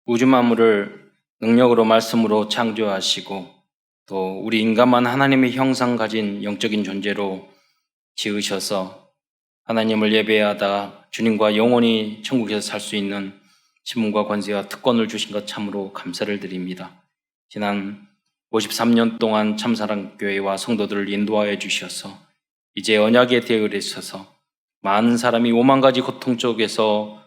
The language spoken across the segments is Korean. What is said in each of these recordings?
우주 만물을 능력으로 말씀으로 창조하시고 또 우리 인간만 하나님의 형상 가진 영적인 존재로 지으셔서 하나님을 예배하다 주님과 영원히 천국에서 살 수 있는 신분과 권세와 특권을 주신 것 참으로 감사를 드립니다. 지난 53년 동안 참사랑교회와 성도들을 인도하여 주셔서 이제 언약의 대열에 서서 많은 사람이 오만 가지 고통 속에서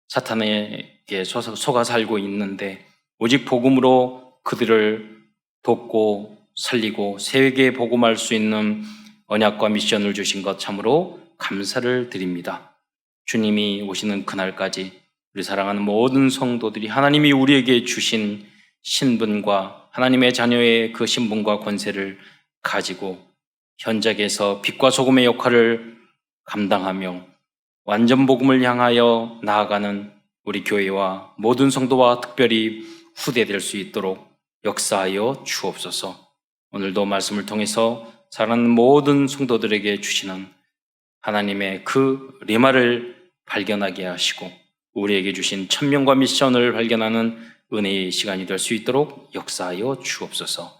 사탄에게 속아 살고 있는데 오직 복음으로 그들을 돕고 살리고 세계에 복음할 수 있는 언약과 미션을 주신 것 참으로 감사를 드립니다. 주님이 오시는 그날까지 우리 사랑하는 모든 성도들이 하나님이 우리에게 주신 신분과 하나님의 자녀의 그 신분과 권세를 가지고 현장에서 빛과 소금의 역할을 감당하며 완전 복음을 향하여 나아가는 우리 교회와 모든 성도와 특별히 후대될 수 있도록 역사하여 주옵소서. 오늘도 말씀을 통해서 사랑하는 모든 성도들에게 주시는 하나님의 그 리마를 발견하게 하시고 우리에게 주신 천명과 미션을 발견하는 은혜의 시간이 될 수 있도록 역사하여 주옵소서.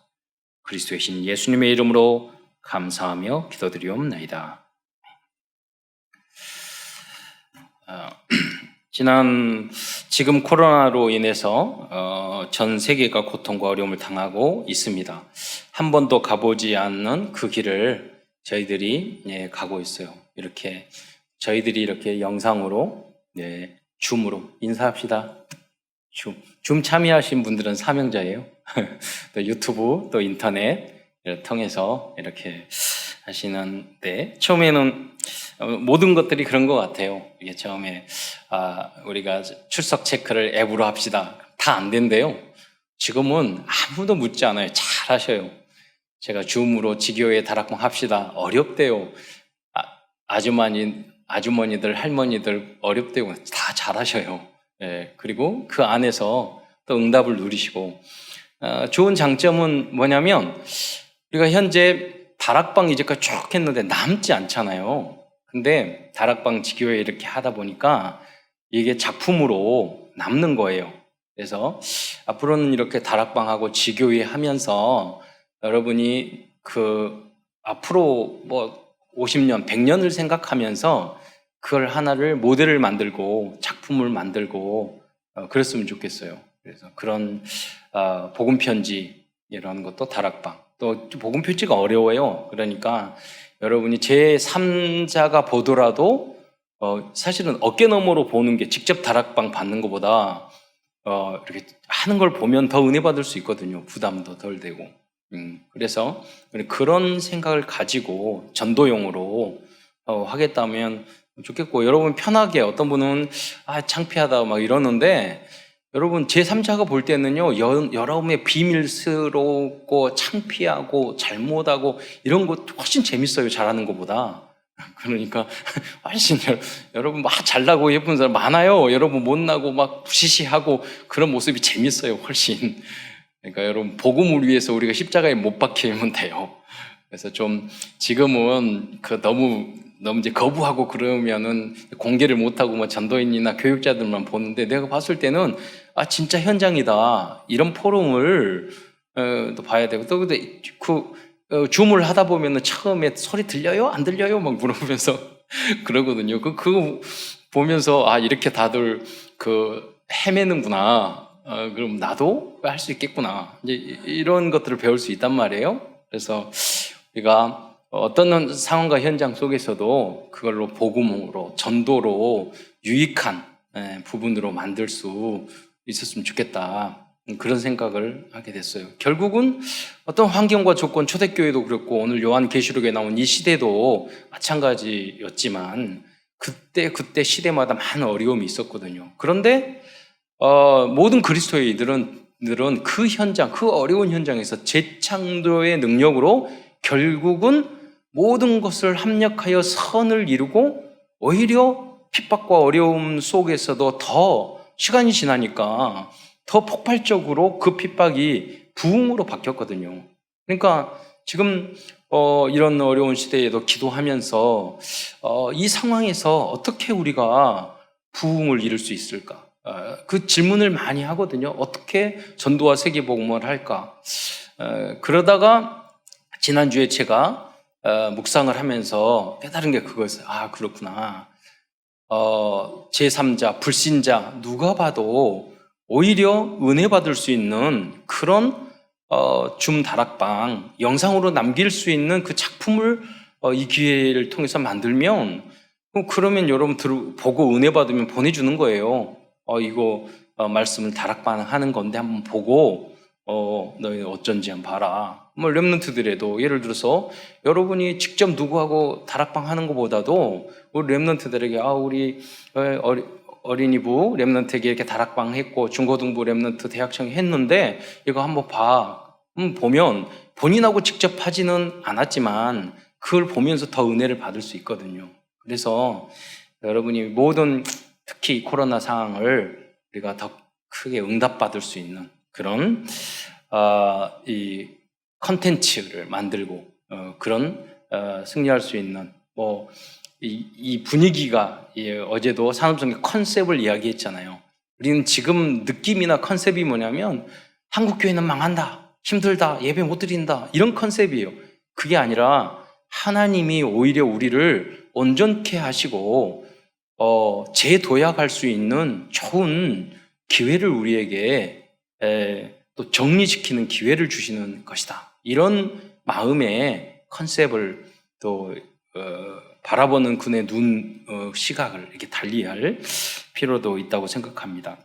그리스도의 신 예수님의 이름으로 감사하며 기도드리옵나이다. 지금 코로나로 인해서 전 세계가 고통과 어려움을 당하고 있습니다. 한 번도 가보지 않는 그 길을 저희들이 가고 있어요. 저희들이 이렇게 영상으로 줌으로 인사합시다. 줌 참여하신 분들은 사명자예요. 또 유튜브 또 인터넷을 통해서 이렇게 하시는데 처음에는 모든 것들이 그런 것 같아요. 이게 처음에 우리가 출석 체크를 앱으로 합시다. 다 안 된대요. 지금은 아무도 묻지 않아요. 잘 하셔요. 제가 줌으로 지교회 다락방 합시다. 어렵대요. 아주머니들, 할머니들 어렵대요. 다 잘 하셔요. 그리고 그 안에서 또 응답을 누리시고 좋은 장점은 뭐냐면 우리가 현재 다락방 이제까지 쭉 했는데 남지 않잖아요. 근데 다락방 지교회 이렇게 하다 보니까 이게 작품으로 남는 거예요. 그래서 앞으로는 이렇게 다락방하고 지교회 하면서 여러분이 앞으로 50년, 100년을 생각하면서 그걸 하나를 모델을 만들고 작품을 만들고 그랬으면 좋겠어요. 그래서 그런 복음 편지 이런 것도 다락방. 또 복음 편지가 어려워요. 그러니까 여러분이 제3자가 보더라도 사실은 어깨너머로 보는 게 직접 다락방 받는 것보다 이렇게 하는 걸 보면 더 은혜 받을 수 있거든요. 부담도 덜 되고. 그래서 그런 생각을 가지고 전도용으로 하겠다면 좋겠고, 여러분 편하게, 어떤 분은 창피하다 막 이러는데 여러분 제3자가 볼 때는요 여러분의 비밀스럽고 창피하고 잘못하고 이런 거 훨씬 재밌어요. 잘하는 것보다. 그러니까 훨씬 여러분 막 잘나고 예쁜 사람 많아요. 여러분 못나고 막 부시시하고 그런 모습이 재밌어요. 훨씬. 그러니까 여러분 복음을 위해서 우리가 십자가에 못 박히면 돼요. 그래서 좀 지금은 너무 이제 거부하고 그러면은 공개를 못하고 전도인이나 교육자들만 보는데, 내가 봤을 때는 진짜 현장이다 이런 포럼을 또 봐야 되고, 또 근데 줌을 하다 보면은 처음에 소리 들려요? 안 들려요? 막 물어보면서 그러거든요. 그거 보면서 이렇게 다들 헤매는구나. 그럼 나도 할 수 있겠구나. 이제 이런 것들을 배울 수 있단 말이에요. 그래서 우리가 어떤 상황과 현장 속에서도 그걸로 복음으로, 전도로 유익한 부분으로 만들 수 있었으면 좋겠다. 그런 생각을 하게 됐어요. 결국은 어떤 환경과 조건, 초대교회도 그렇고 오늘 요한계시록에 나온 이 시대도 마찬가지였지만 그때 시대마다 많은 어려움이 있었거든요. 그런데 모든 그리스도인들은 그 현장, 그 어려운 현장에서 재창조의 능력으로 결국은 모든 것을 합력하여 선을 이루고 오히려 핍박과 어려움 속에서도 더 시간이 지나니까 더 폭발적으로 그 핍박이 부흥으로 바뀌었거든요. 그러니까 지금 이런 어려운 시대에도 기도하면서 이 상황에서 어떻게 우리가 부흥을 이룰 수 있을까? 그 질문을 많이 하거든요. 어떻게 전도와 세계복음을 할까? 그러다가 지난주에 제가 묵상을 하면서 깨달은 게 그거였어요. 아, 그렇구나. 제3자, 불신자 누가 봐도 오히려 은혜 받을 수 있는 그런 줌 다락방 영상으로 남길 수 있는 그 작품을 이 기회를 통해서 만들면 그러면 여러분 보고 은혜 받으면 보내주는 거예요. 이거 말씀을 다락방 하는 건데 한번 보고 너희 어쩐지 한번 봐라. 뭐 렘넌트들에도 예를 들어서 여러분이 직접 누구하고 다락방 하는 것보다도 우리 렘넌트들에게 우리 어린이부 렘넌트에게 이렇게 다락방 했고 중고등부 렘넌트 대학생이 했는데 이거 한번 봐. 보면 본인하고 직접 하지는 않았지만 그걸 보면서 더 은혜를 받을 수 있거든요. 그래서 여러분이 모든 특히 코로나 상황을 우리가 더 크게 응답받을 수 있는 그런 이 컨텐츠를 만들고 그런 승리할 수 있는 이 분위기가 어제도 산업성의 컨셉을 이야기했잖아요. 우리는 지금 느낌이나 컨셉이 뭐냐면 한국교회는 망한다, 힘들다, 예배 못 드린다 이런 컨셉이에요. 그게 아니라 하나님이 오히려 우리를 온전케 하시고 재도약할 수 있는 좋은 기회를 우리에게 또 정리시키는 기회를 주시는 것이다. 이런 마음의 컨셉을 또 바라보는 그의 시각을 이렇게 달리할 필요도 있다고 생각합니다.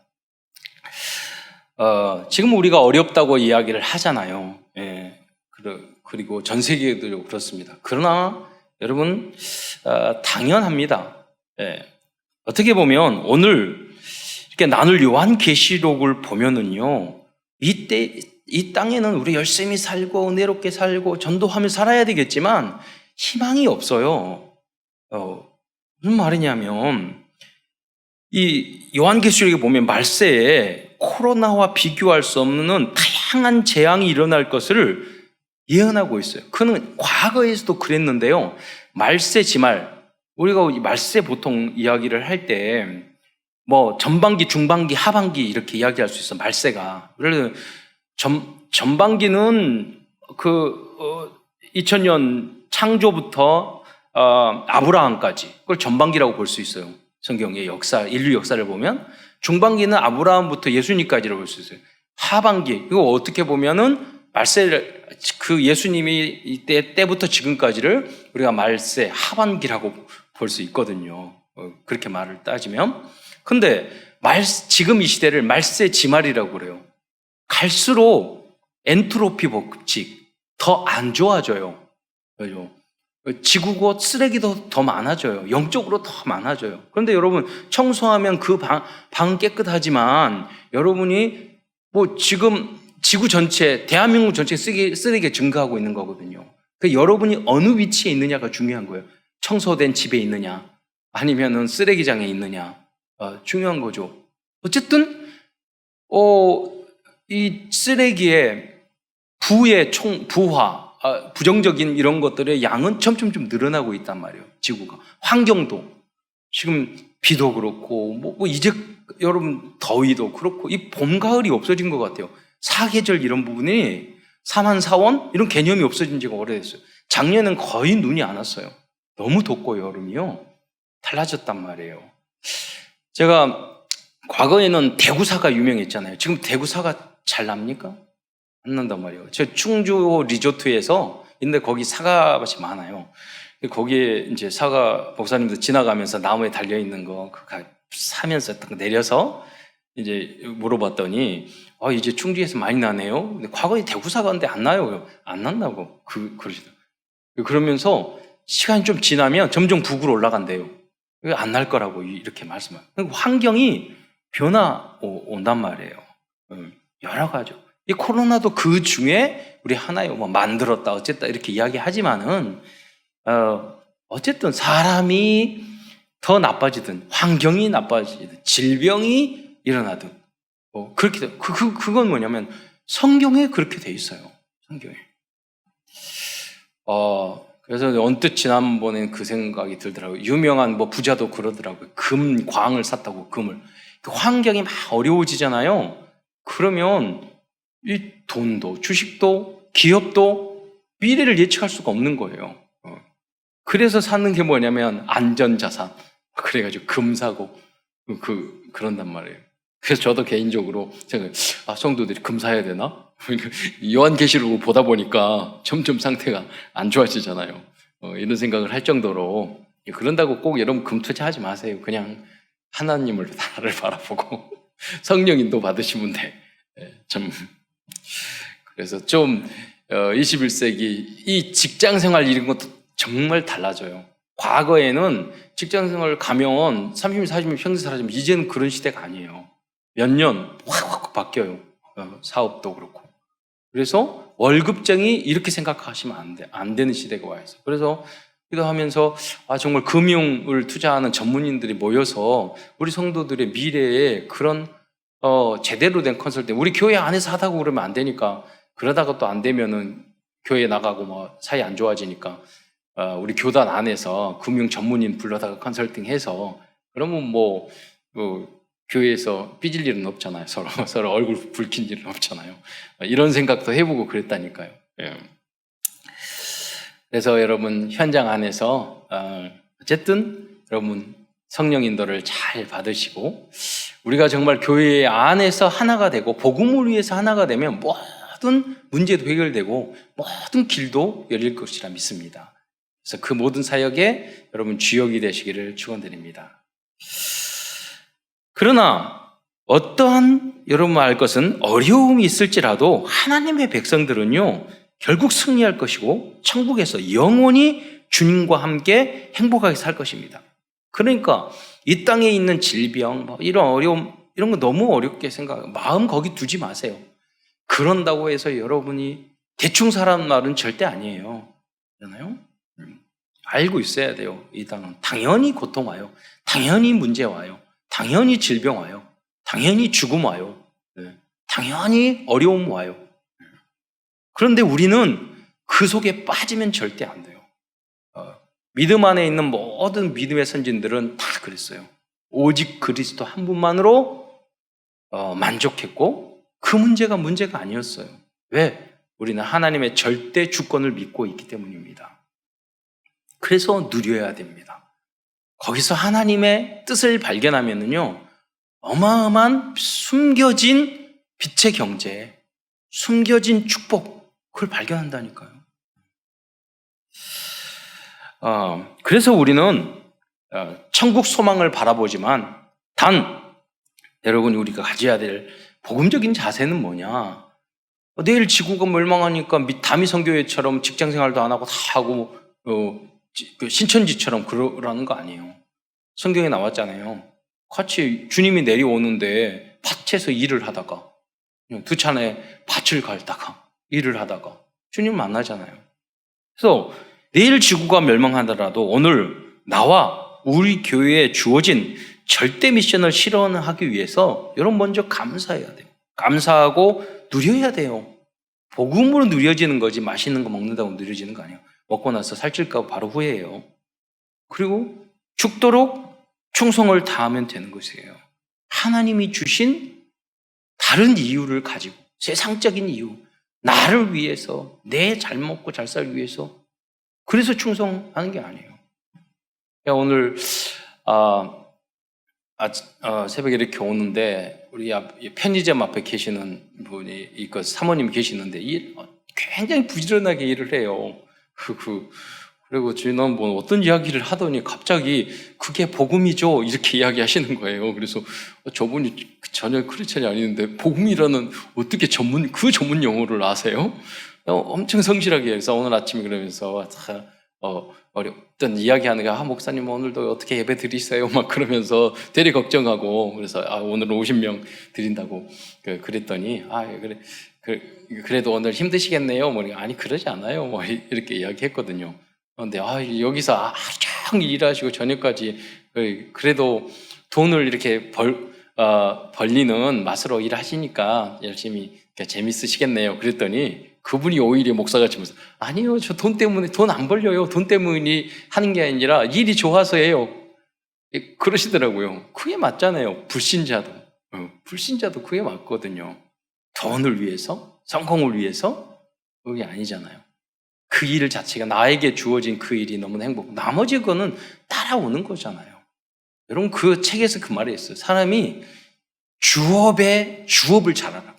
지금 우리가 어렵다고 이야기를 하잖아요. 그리고 전 세계도 그렇습니다. 그러나 여러분 당연합니다. 어떻게 보면 오늘 이렇게 나눌 요한계시록을 보면은요, 이 땅에는 우리 열심히 살고 은혜롭게 살고 전도하며 살아야 되겠지만 희망이 없어요. 무슨 말이냐면 이 요한계시록에 보면 말세에 코로나와 비교할 수 없는 다양한 재앙이 일어날 것을 예언하고 있어요. 그는 과거에서도 그랬는데요. 말세 지말, 우리가 말세 보통 이야기를 할 때 전반기, 중반기, 하반기 이렇게 이야기할 수 있어. 말세가. 그래서 전반기는 2000년 창조부터 아브라함까지 그걸 전반기라고 볼 수 있어요. 성경의 역사, 인류 역사를 보면 중반기는 아브라함부터 예수님까지라고 볼 수 있어요. 하반기, 이거 어떻게 보면은 말세를 그 예수님이 때부터 지금까지를 우리가 말세 하반기라고 볼 수 있거든요. 그렇게 말을 따지면. 근데 지금 이 시대를 말세 지말이라고 그래요. 갈수록 엔트로피 법칙 더 안 좋아져요. 그죠? 지구고 쓰레기도 더 많아져요. 영적으로 더 많아져요. 그런데 여러분 청소하면 그 방은 깨끗하지만 여러분이 지금 지구 전체, 대한민국 전체 쓰레기가 증가하고 있는 거거든요. 여러분이 어느 위치에 있느냐가 중요한 거예요. 청소된 집에 있느냐, 아니면은 쓰레기장에 있느냐, 중요한 거죠. 어쨌든, 이 쓰레기의 부화, 부정적인 이런 것들의 양은 점점 좀 늘어나고 있단 말이에요. 지구가. 환경도. 지금 비도 그렇고, 이제 여러분 더위도 그렇고, 이 봄, 가을이 없어진 것 같아요. 사계절 이런 부분이 사만사원 이런 개념이 없어진 지가 오래됐어요. 작년엔 거의 눈이 안 왔어요. 너무 덥고 여름이요. 달라졌단 말이에요. 제가 과거에는 대구사가 유명했잖아요. 지금 대구사가 잘 납니까? 안 난단 말이에요. 저 충주 리조트에서 있는데 거기 사과밭이 많아요. 거기에 이제 사과 목사님도 지나가면서 나무에 달려 있는 거 사면서 내려서 이제 물어봤더니 이제 충주에서 많이 나네요. 근데 과거에 대구사가인데 안 나요. 안 난다고 그러시더라고요. 그러면서 시간이 좀 지나면 점점 북으로 올라간대요. 안 날 거라고 이렇게 말씀해요. 환경이 변화 온단 말이에요. 여러 가지. 이 코로나도 그 중에 우리 하나요. 만들었다 어쨌다 이렇게 이야기하지만은 어쨌든 사람이 더 나빠지든 환경이 나빠지든 질병이 일어나든 그렇게 그건 뭐냐면 성경에 그렇게 돼 있어요. 성경에. 그래서 언뜻 지난번에 그 생각이 들더라고요. 유명한 부자도 그러더라고요. 광을 샀다고 금을. 그 환경이 막 어려워지잖아요. 그러면 이 돈도, 주식도, 기업도 미래를 예측할 수가 없는 거예요. 그래서 사는 게 뭐냐면 안전자산. 그래가지고 금 사고 그런단 말이에요. 그래서 저도 개인적으로 제가 성도들이 금 사야 되나? 요한계시록을 보다 보니까 점점 상태가 안 좋아지잖아요. 이런 생각을 할 정도로. 그런다고 꼭 여러분 금 투자하지 마세요. 그냥 하나님을 나라를 바라보고 성령 인도 받으시면 돼. 참. 그래서 좀 21세기 이 직장 생활 이런 것도 정말 달라져요. 과거에는 직장 생활 가면 30년, 40년 평생 살아지면 이제는 그런 시대가 아니에요. 몇 년 확 바뀌어요. 사업도 그렇고. 그래서 월급쟁이 이렇게 생각하시면 안 되는 시대가 와 있어요. 그래서 기도하면서 정말 금융을 투자하는 전문인들이 모여서 우리 성도들의 미래에 그런 제대로 된 컨설팅, 우리 교회 안에서 하다고 그러면 안 되니까, 그러다가 또 안 되면은 교회 나가고 뭐 사이 안 좋아지니까 우리 교단 안에서 금융 전문인 불러다가 컨설팅해서, 그러면 뭐 교회에서 삐질 일은 없잖아요. 서로 얼굴 붉힌 일은 없잖아요. 이런 생각도 해보고 그랬다니까요. 예. 그래서 여러분 현장 안에서 어쨌든 여러분 성령 인도를 잘 받으시고, 우리가 정말 교회 안에서 하나가 되고 복음을 위해서 하나가 되면 모든 문제도 해결되고 모든 길도 열릴 것이라 믿습니다. 그래서 그 모든 사역에 여러분 주역이 되시기를 축원드립니다. 그러나 어떠한 여러분 알 것은 어려움이 있을지라도 하나님의 백성들은요 결국 승리할 것이고 천국에서 영원히 주님과 함께 행복하게 살 것입니다. 그러니까 이 땅에 있는 질병, 이런 어려움, 이런 거 너무 어렵게 생각하고 마음 거기 두지 마세요. 그런다고 해서 여러분이 대충 사라는 말은 절대 아니에요. 그렇잖아요? 알고 있어야 돼요. 이 땅은 당연히 고통 와요. 당연히 문제 와요. 당연히 질병 와요. 당연히 죽음 와요. 당연히 어려움 와요. 그런데 우리는 그 속에 빠지면 절대 안 돼요. 믿음 안에 있는 모든 믿음의 선진들은 다 그랬어요. 오직 그리스도 한 분만으로 만족했고 그 문제가 아니었어요. 왜? 우리는 하나님의 절대 주권을 믿고 있기 때문입니다. 그래서 누려야 됩니다. 거기서 하나님의 뜻을 발견하면은요, 어마어마한 숨겨진 빛의 경제, 숨겨진 축복, 그걸 발견한다니까요. 그래서 우리는 천국 소망을 바라보지만 단 여러분 우리가 가져야 될 복음적인 자세는 뭐냐? 내일 지구가 멸망하니까 다미성교회처럼 직장생활도 안 하고 다 하고 신천지처럼 그러라는 거 아니에요. 성경에 나왔잖아요. 같이 주님이 내려오는데 밭에서 일을 하다가 두 차례 밭을 갈다가 일을 하다가 주님 만나잖아요. 그래서 내일 지구가 멸망하더라도 오늘 나와 우리 교회에 주어진 절대 미션을 실현하기 위해서 여러분 먼저 감사해야 돼요. 감사하고 누려야 돼요. 복음으로 누려지는 거지 맛있는 거 먹는다고 누려지는 거 아니에요. 먹고 나서 살찔까 바로 후회해요. 그리고 죽도록 충성을 다하면 되는 것이에요. 하나님이 주신 다른 이유를 가지고 세상적인 이유, 나를 위해서, 내 잘 먹고 잘 살기 위해서, 그래서 충성하는 게 아니에요. 오늘 새벽에 이렇게 오는데 우리 편의점 앞에 계시는 분이 있고 사모님이 계시는데 굉장히 부지런하게 일을 해요. 그리고 주인은 뭐 어떤 이야기를 하더니 갑자기 그게 복음이죠 이렇게 이야기하시는 거예요. 그래서 저분이 전혀 크리스천이 아닌데 복음이라는 어떻게 전문 용어를 아세요? 엄청 성실하게 해서 오늘 아침에 그러면서 어떤 이야기하는 게 목사님 오늘도 어떻게 예배 드리세요? 막 그러면서 되게 걱정하고 그래서 오늘은 50명 드린다고 그랬더니 그래도 오늘 힘드시겠네요. 뭐 아니 그러지 않아요. 뭐 이렇게 이야기했거든요. 그런데 여기서 하루 종일 일하시고 저녁까지 그래도 돈을 이렇게 벌리는 맛으로 일하시니까 열심히 재밌으시겠네요. 그랬더니 그분이 오히려 목사가 치면서 아니요, 저 돈 때문에 돈 안 벌려요. 돈 때문에 하는 게 아니라 일이 좋아서 해요. 그러시더라고요. 그게 맞잖아요. 불신자도. 불신자도 그게 맞거든요. 돈을 위해서? 성공을 위해서? 그게 아니잖아요. 그 일 자체가 나에게 주어진 그 일이 너무 행복. 나머지 거는 따라오는 거잖아요. 여러분 그 책에서 그 말이 있어요. 사람이 주업을 잘하라고.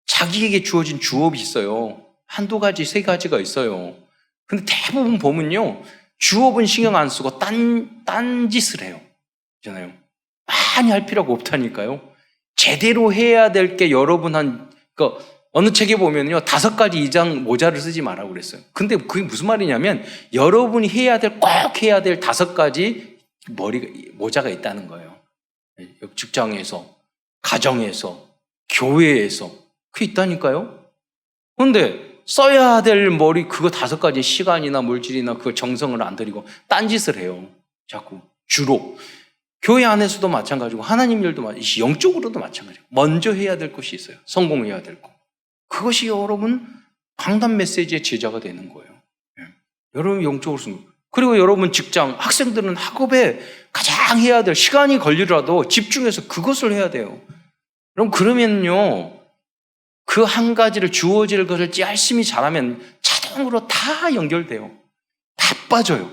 자기에게 주어진 주업이 있어요. 한두 가지, 세 가지가 있어요. 근데 대부분 보면요. 주업은 신경 안 쓰고 딴 짓을 해요. 있잖아요. 많이 할 필요가 없다니까요. 제대로 해야 될 게 여러분 어느 책에 보면요. 5가지 이상 모자를 쓰지 말라고 그랬어요. 근데 그게 무슨 말이냐면 여러분이 꼭 해야 될 5가지 모자가 있다는 거예요. 직장에서, 가정에서, 교회에서. 그게 있다니까요. 그런데 써야 될 그거 5가지 시간이나 물질이나 그 정성을 안 들이고 딴짓을 해요. 자꾸. 주로. 교회 안에서도 마찬가지고 하나님 일도 마찬가지고 영적으로도 마찬가지고 먼저 해야 될 것이 있어요. 성공해야 될 것. 그것이 여러분 강단 메시지의 제자가 되는 거예요. 여러분 영적으로 쓰는 거예요. 그리고 여러분 직장, 학생들은 학업에 가장 해야 될 시간이 걸리더라도 집중해서 그것을 해야 돼요. 그러면요. 그 한 가지를 주어질 것을 열심히 잘하면 자동으로 다 연결돼요. 다 빠져요.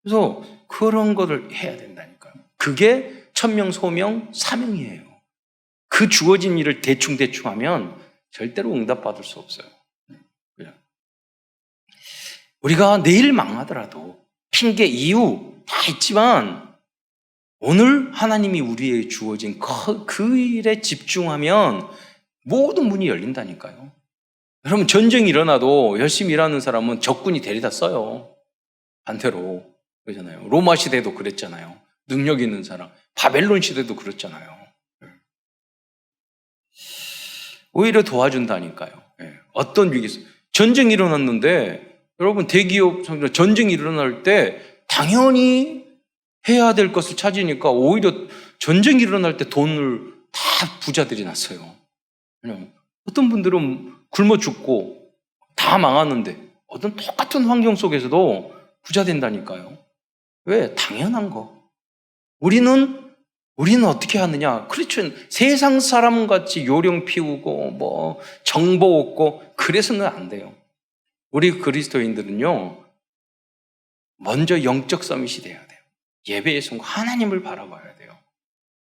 그래서 그런 거를 해야 된다니까요. 그게 천명, 소명, 사명이에요. 그 주어진 일을 대충 하면 절대로 응답받을 수 없어요. 우리가 내일 망하더라도 핑계, 이유 다 있지만 오늘 하나님이 우리에게 주어진 그 일에 집중하면 모든 문이 열린다니까요. 여러분 전쟁이 일어나도 열심히 일하는 사람은 적군이 데려다 써요. 반대로 그러잖아요. 로마 시대도 그랬잖아요. 능력 있는 사람. 바벨론 시대도 그랬잖아요. 오히려 도와준다니까요. 어떤 위기에서 전쟁이 일어났는데 여러분 대기업 전쟁이 일어날 때 당연히 해야 될 것을 찾으니까 오히려 전쟁이 일어날 때 돈을 다 부자들이 났어요. 어떤 분들은 굶어 죽고 다 망하는데 어떤 똑같은 환경 속에서도 부자 된다니까요. 왜? 당연한 거. 우리는 어떻게 하느냐? 그렇죠. 세상 사람 같이 요령 피우고 정보 얻고 그래서는 안 돼요. 우리 그리스도인들은요. 먼저 영적 서밋이 돼야 돼요. 예배의 순간 하나님을 바라봐야 돼요.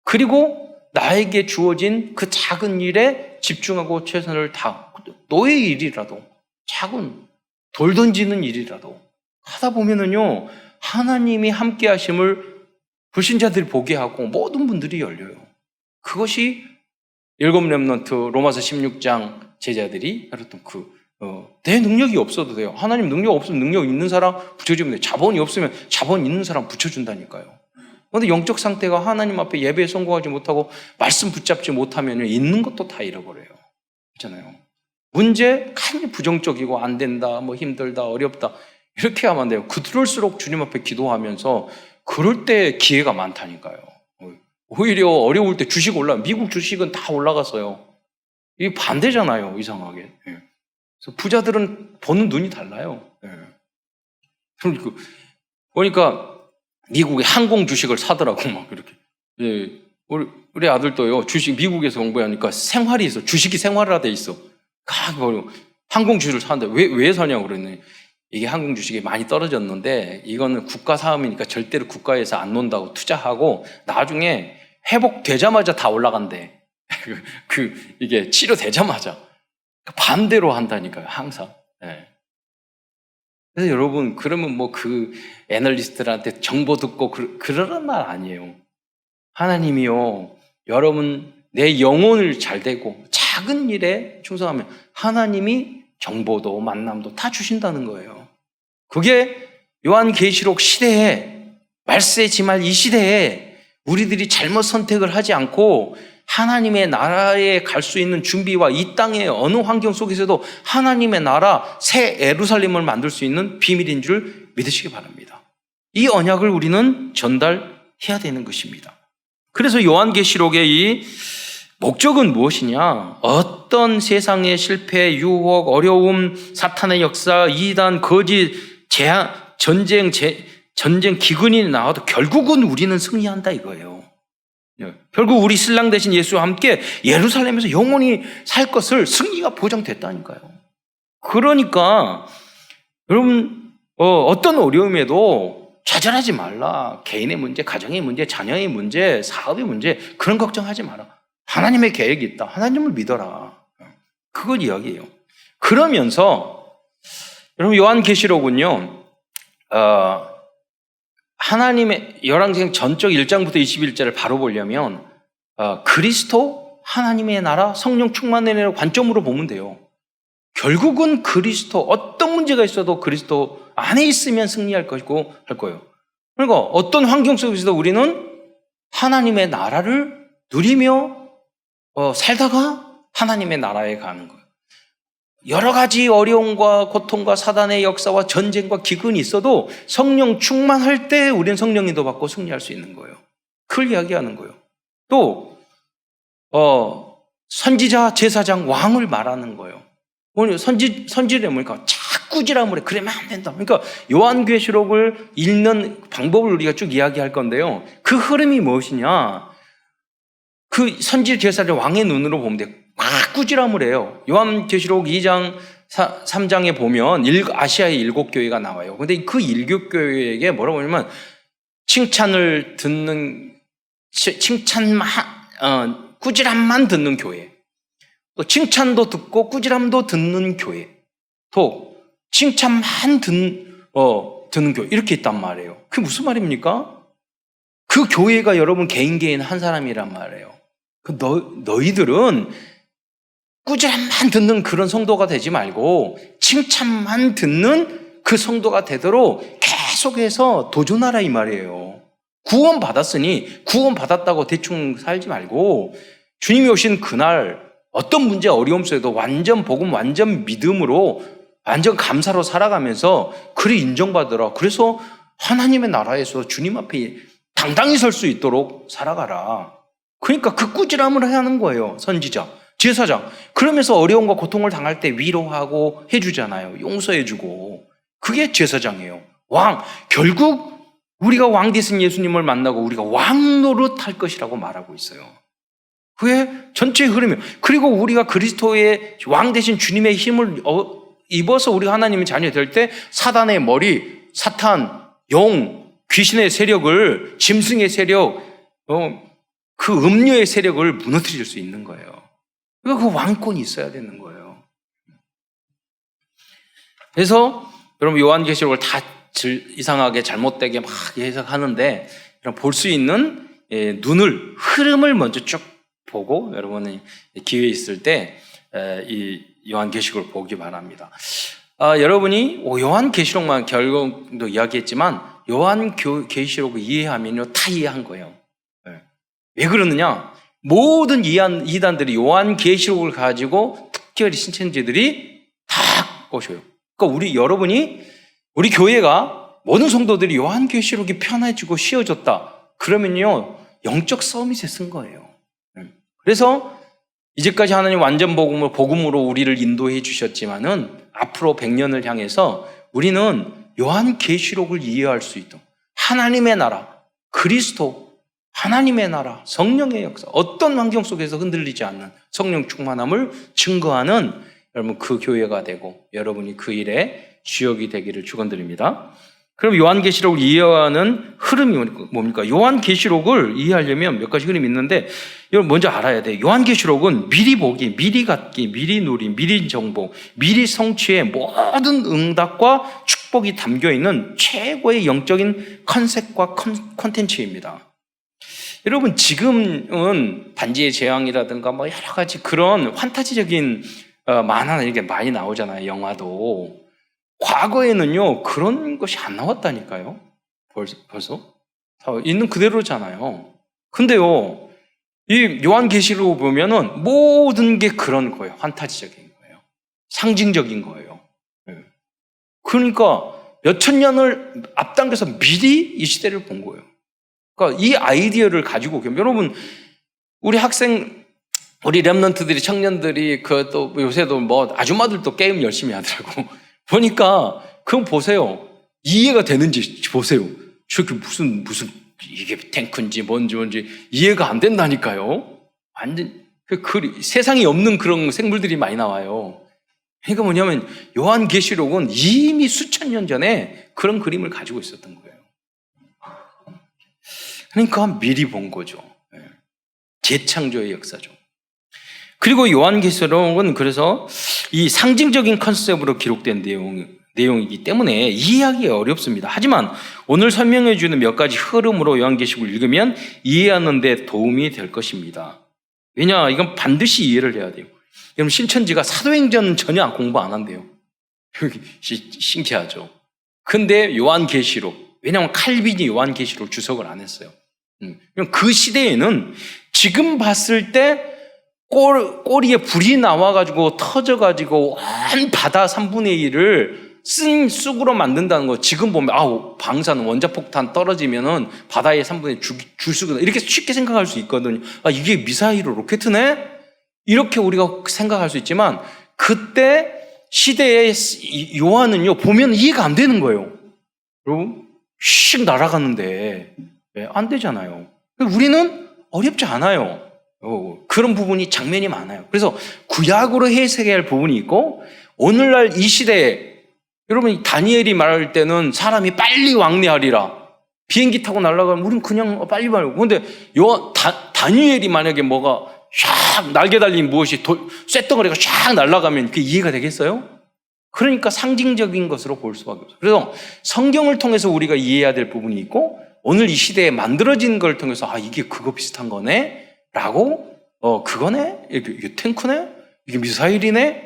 그리고 나에게 주어진 그 작은 일에 집중하고 최선을 다 노예 일이라도 작은 돌 던지는 일이라도 하다 보면은요. 하나님이 함께 하심을 불신자들이 보게 하고 모든 분들이 열려요. 그것이 7 렘넌트 로마서 16장 제자들이 알았던 내 능력이 없어도 돼요. 하나님 능력 없으면 능력 있는 사람 붙여주면 돼요. 자본이 없으면 자본 있는 사람 붙여준다니까요. 그런데 영적 상태가 하나님 앞에 예배에 성공하지 못하고 말씀 붙잡지 못하면 있는 것도 다 잃어버려요. 그렇잖아요. 문제 간이 부정적이고 안 된다, 힘들다, 어렵다 이렇게 하면 안 돼요. 그럴수록 주님 앞에 기도하면서 그럴 때 기회가 많다니까요. 오히려 어려울 때 미국 주식은 다 올라갔어요. 이게 반대잖아요, 이상하게. 그래서 부자들은 보는 눈이 달라요. 그러니까 미국의 항공 주식을 사더라고, 이렇게. 우리 아들도요, 미국에서 공부하니까 생활이 있어. 주식이 생활화 돼 있어. 항공 주식을 사는데 왜 사냐고 그랬더니 이게 항공 주식이 많이 떨어졌는데 이거는 국가 사업이니까 절대로 국가에서 안 논다고 투자하고 나중에 회복되자마자 다 올라간대. 이게 치료되자마자. 반대로 한다니까요, 항상. 그래서 여러분, 그러면 그 애널리스트들한테 정보 듣고 그러란 말 아니에요. 하나님이요, 여러분, 내 영혼을 잘 되고 작은 일에 충성하면 하나님이 정보도 만남도 다 주신다는 거예요. 그게 요한계시록 시대에 말세의 지말 이 시대에 우리들이 잘못 선택을 하지 않고 하나님의 나라에 갈 수 있는 준비와 이 땅의 어느 환경 속에서도 하나님의 나라 새 예루살렘을 만들 수 있는 비밀인 줄 믿으시기 바랍니다. 이 언약을 우리는 전달해야 되는 것입니다. 그래서 요한계시록의 이 목적은 무엇이냐? 어떤 세상의 실패, 유혹, 어려움, 사탄의 역사, 이단, 거짓, 재앙, 전쟁, 전쟁 기근이 나와도 결국은 우리는 승리한다 이거예요. 결국 우리 신랑 되신 예수와 함께 예루살렘에서 영원히 살 것을 승리가 보장됐다니까요. 그러니까 여러분 어떤 어려움에도 좌절하지 말라. 개인의 문제, 가정의 문제, 자녀의 문제, 사업의 문제 그런 걱정하지 마라. 하나님의 계획이 있다. 하나님을 믿어라. 그걸 이야기해요. 그러면서 여러분 요한계시록은요. 하나님의 열왕기상 전적 1장부터 21절을 바로 보려면 그리스도 하나님의 나라 성령 충만의 관점으로 보면 돼요. 결국은 그리스도 어떤 문제가 있어도 그리스도 안에 있으면 승리할 것이고 할 거예요. 그러니까 어떤 환경 속에서도 우리는 하나님의 나라를 누리며 살다가 하나님의 나라에 가는 거예요. 여러 가지 어려움과 고통과 사단의 역사와 전쟁과 기근이 있어도 성령 충만할 때 우리는 성령인도 받고 승리할 수 있는 거예요. 그걸 이야기하는 거예요. 또 선지자, 제사장, 왕을 말하는 거예요. 선지를 뭐니까 자꾸 지람을 해. 그러면 안 된다. 그러니까 요한계시록을 읽는 방법을 우리가 쭉 이야기할 건데요. 그 흐름이 무엇이냐? 그 선지, 제사장, 왕의 눈으로 보면 돼요. 막 꾸지람을 해요. 요한계시록 2장, 3장에 보면 아시아의 7교회가 나와요. 근데 그 7교회에게 뭐라고 하냐면 칭찬을 듣는, 꾸지람만 듣는 교회. 또 칭찬도 듣고 꾸지람도 듣는 교회. 또 칭찬만 듣는 교회. 이렇게 있단 말이에요. 그게 무슨 말입니까? 그 교회가 여러분 개인 한 사람이란 말이에요. 너희들은 꾸지람만 듣는 그런 성도가 되지 말고 칭찬만 듣는 그 성도가 되도록 계속해서 도전하라 이 말이에요. 구원 받았으니 구원 받았다고 대충 살지 말고 주님이 오신 그날 어떤 문제 어려움 속에도 완전 복음 완전 믿음으로 완전 감사로 살아가면서 그래 인정받으라. 그래서 하나님의 나라에서 주님 앞에 당당히 설 수 있도록 살아가라. 그러니까 그 꾸지람을 하는 거예요. 선지자, 제사장. 그러면서 어려움과 고통을 당할 때 위로하고 해주잖아요. 용서해주고. 그게 제사장이에요. 왕. 결국 우리가 왕 되신 예수님을 만나고 우리가 왕 노릇할 것이라고 말하고 있어요. 그게 전체의 흐름이에요. 그리고 우리가 그리스도의 왕 되신 주님의 힘을 입어서 우리가 하나님의 자녀 될 때 사단의 머리, 사탄, 용, 귀신의 세력을, 짐승의 세력, 그 음료의 세력을 무너뜨릴 수 있는 거예요. 그러니까 그 왕권이 있어야 되는 거예요. 그래서 여러분 요한계시록을 다 이상하게 잘못되게 막 해석하는데 볼 수 있는 흐름을 먼저 쭉 보고 여러분이 기회 있을 때 이 요한계시록을 보기 바랍니다. 여러분이 요한계시록만 결국도 이야기했지만 요한계시록을 이해하면요 다 이해한 거예요. 왜 그러느냐? 모든 이단들이 요한계시록을 가지고 특별히 신천지들이 다 꼬셔요. 그러니까 우리 교회가 모든 성도들이 요한계시록이 편해지고 쉬워졌다. 그러면요 영적 서밋에 쓴 거예요. 그래서 이제까지 하나님 완전 복음으로 우리를 인도해 주셨지만은 앞으로 100년을 향해서 우리는 요한계시록을 이해할 수 있도록 하나님의 나라, 그리스도, 하나님의 나라, 성령의 역사, 어떤 환경 속에서 흔들리지 않는 성령 충만함을 증거하는 여러분 그 교회가 되고 여러분이 그 일에 주역이 되기를 축원드립니다. 그럼 요한계시록을 이해하는 흐름이 뭡니까? 요한계시록을 이해하려면 몇 가지 흐름이 있는데 여러분 먼저 알아야 돼요. 요한계시록은 미리 보기, 미리 갖기, 미리 누리, 미리 정보, 미리 성취의 모든 응답과 축복이 담겨있는 최고의 영적인 컨셉과 콘텐츠입니다. 여러분 지금은 반지의 제왕이라든가 뭐 여러 가지 그런 판타지적인 만화나 이렇게 많이 나오잖아요. 영화도. 과거에는요 그런 것이 안 나왔다니까요. 벌써 있는 그대로잖아요. 근데요 이 요한계시록 보면은 모든 게 그런 거예요. 판타지적인 거예요. 상징적인 거예요. 그러니까 몇천 년을 앞당겨서 미리 이 시대를 본 거예요. 그러니까 이 아이디어를 가지고 여러분 우리 우리 렘넌트들이 청년들이 또 요새도 뭐 아줌마들도 게임 열심히 하더라고. 보니까 그건 보세요. 이해가 되는지 보세요. 저게 무슨 이게 탱크인지 뭔지 이해가 안 된다니까요. 완전 세상에 없는 그런 생물들이 많이 나와요. 그러니까 뭐냐면 요한계시록은 이미 수천 년 전에 그런 그림을 가지고 있었던 거예요. 그러니까 미리 본 거죠. 재창조의 역사죠. 그리고 요한계시록은 그래서 이 상징적인 컨셉으로 기록된 내용이기 때문에 이해하기 어렵습니다. 하지만 오늘 설명해 주는 몇 가지 흐름으로 요한계시록을 읽으면 이해하는 데 도움이 될 것입니다. 왜냐? 이건 반드시 이해를 해야 돼요. 여러분, 신천지가 사도행전 전혀 공부 안 한대요. 신기하죠. 근데 요한계시록, 왜냐하면 칼빈이 요한계시록 주석을 안 했어요. 그 시대에는 지금 봤을 때 꼬리에 불이 나와가지고 터져가지고 온 바다 3분의 1을 쓴 쑥으로 만든다는 거. 지금 보면 방사능 원자폭탄 떨어지면은 바다의 3분의 1 줄 수가 이렇게 쉽게 생각할 수 있거든요. 이게 미사일로 로켓이네? 이렇게 우리가 생각할 수 있지만 그때 시대의 요한은요 보면 이해가 안 되는 거예요. 여러분 휙 날아가는데 안 되잖아요. 우리는 어렵지 않아요. 그런 부분이 장면이 많아요. 그래서 구약으로 해석해야 할 부분이 있고 오늘날 이 시대에 여러분 다니엘이 말할 때는 사람이 빨리 왕래하리라. 비행기 타고 날아가면 우리는 그냥 빨리 말고. 그런데 다니엘이 만약에 뭐가 샥 날개 달린 무엇이 쇳덩어리가 샥 날아가면 그게 이해가 되겠어요? 그러니까 상징적인 것으로 볼 수밖에 없어요. 그래서 성경을 통해서 우리가 이해해야 될 부분이 있고 오늘 이 시대에 만들어진 걸 통해서 이게 그거 비슷한 거네? 라고 그거네? 이게 탱크네? 이게 미사일이네?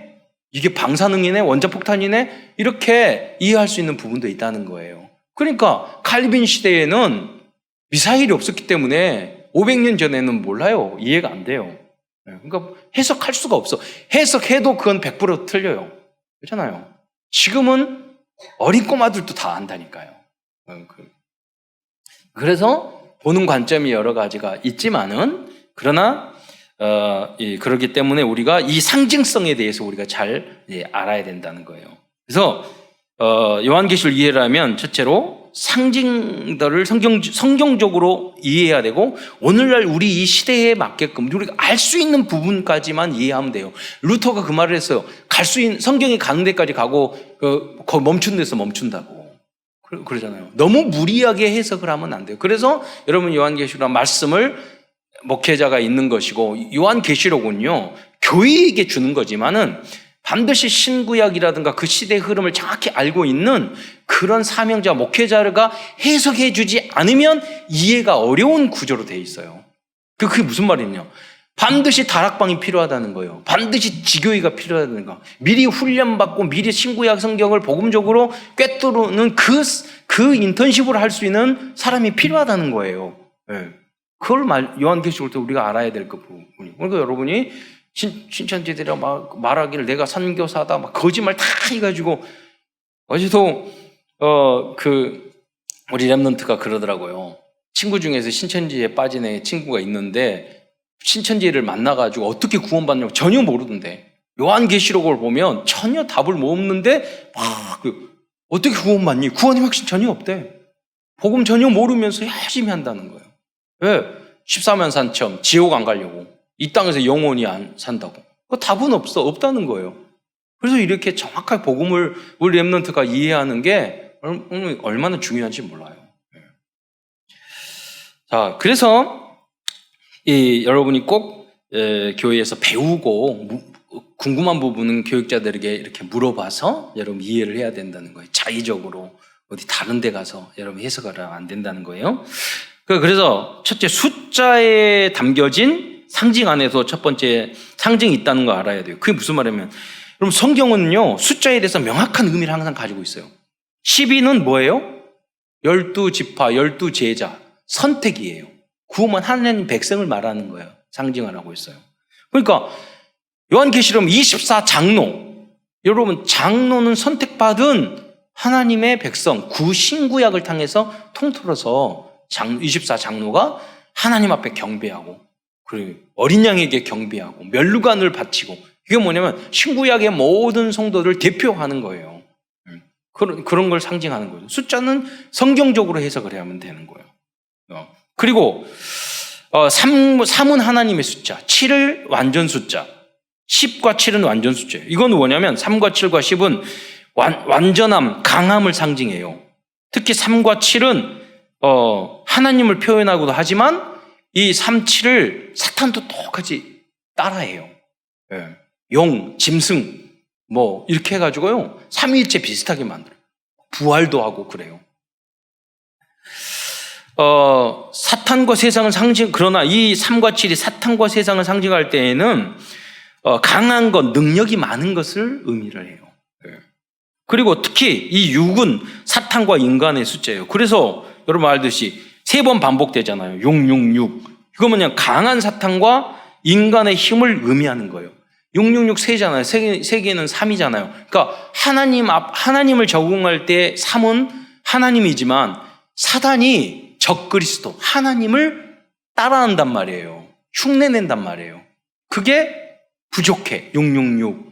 이게 방사능이네? 원자폭탄이네? 이렇게 이해할 수 있는 부분도 있다는 거예요. 그러니까 칼빈 시대에는 미사일이 없었기 때문에 500년 전에는 몰라요. 이해가 안 돼요. 그러니까 해석할 수가 없어. 해석해도 그건 100% 틀려요. 그렇잖아요. 지금은 어린 꼬마들도 다 안다니까요. 그래서 보는 관점이 여러 가지가 있지만은 그러나 그렇기 때문에 우리가 이 상징성에 대해서 우리가 잘 알아야 된다는 거예요. 그래서 요한계시를 이해를 하면 첫째로 상징들을 성경적으로 이해해야 되고 오늘날 우리 이 시대에 맞게끔 우리가 알 수 있는 부분까지만 이해하면 돼요. 루터가 그 말을 했어요. 갈 수 있는 성경이 가는 데까지 가고 거기 멈춘 데서 멈춘다고 그러잖아요. 너무 무리하게 해석을 하면 안 돼요. 그래서 여러분 요한계시록 말씀을 목회자가 있는 것이고 요한계시록은요 교회에게 주는 거지만은 반드시 신구약이라든가 그 시대의 흐름을 정확히 알고 있는 그런 사명자, 목회자가 해석해 주지 않으면 이해가 어려운 구조로 되어 있어요. 그게 무슨 말이냐? 반드시 다락방이 필요하다는 거예요. 반드시 지교회가 필요하다는 거. 미리 훈련받고 미리 신구약 성경을 복음적으로 꿰뚫는 그 인턴십을 할 수 있는 사람이 필요하다는 거예요. 그걸 요한계시록을 때 우리가 알아야 될 그 부분이. 그러니까 여러분이 신천지들이 말하기를 내가 선교사다 막 거짓말 다 해가지고 어제도 우리 랩런트가 그러더라고요. 친구 중에서 신천지에 빠진 애 친구가 있는데 신천지를 만나가지고 어떻게 구원받냐고 전혀 모르던데 요한계시록을 보면 전혀 답을 못 없는데 어떻게 구원받니? 구원의 확신 전혀 없대. 복음 전혀 모르면서 열심히 한다는 거예요. 왜? 14만 산처럼 지옥 안 가려고. 이 땅에서 영원히 안 산다고. 그 답은 없다는 거예요. 그래서 이렇게 정확하게 복음을 우리 랩런트가 이해하는 게 얼마나 중요한지 몰라요. 자, 그래서 여러분이 꼭 교회에서 배우고 궁금한 부분은 교육자들에게 이렇게 물어봐서 여러분 이해를 해야 된다는 거예요. 자의적으로 어디 다른 데 가서 여러분 해석하면 안 된다는 거예요. 그래서 첫째 숫자에 담겨진 상징 안에서 첫 번째 상징이 있다는 거 알아야 돼요. 그게 무슨 말이냐면 여러분 성경은요 숫자에 대해서 명확한 의미를 항상 가지고 있어요. 12는 뭐예요? 12지파, 12제자 선택이에요. 구원한 하나님 백성을 말하는 거예요. 상징을 하고 있어요. 그러니까 요한계시록 24장로 여러분 장로는 선택받은 하나님의 백성 구신구약을 통해서 통틀어서 24장로가 하나님 앞에 경배하고 그리고 어린 양에게 경배하고 멸류관을 바치고 이게 뭐냐면 신구약의 모든 성도를 대표하는 거예요. 그런 걸 상징하는 거죠. 숫자는 성경적으로 해석을 해야만 되는 거예요. 그리고 3은 하나님의 숫자, 7을 완전 숫자, 10과 7은 완전 숫자예요. 이건 뭐냐면 3과 7과 10은 완전함, 강함을 상징해요. 특히 3과 7은 하나님을 표현하고도 하지만 이 3, 7을 사탄도 똑같이 따라해요. 용, 짐승 뭐 이렇게 해가지고요 삼위일체 비슷하게 만들어요. 부활도 하고 그래요. 사탄과 세상을 그러나 이 3과 7이 사탄과 세상을 상징할 때에는 강한 것, 능력이 많은 것을 의미를 해요. 그리고 특히 이 6은 사탄과 인간의 숫자예요. 그래서 여러분 알듯이 3번 반복되잖아요. 666. 이거 뭐냐, 강한 사탄과 인간의 힘을 의미하는 거예요. 666 세잖아요. 세계는 3이잖아요. 그러니까 하나님을 적용할 때 3은 하나님이지만 사단이 적그리스도, 하나님을 따라한단 말이에요. 흉내낸단 말이에요. 그게 부족해. 666.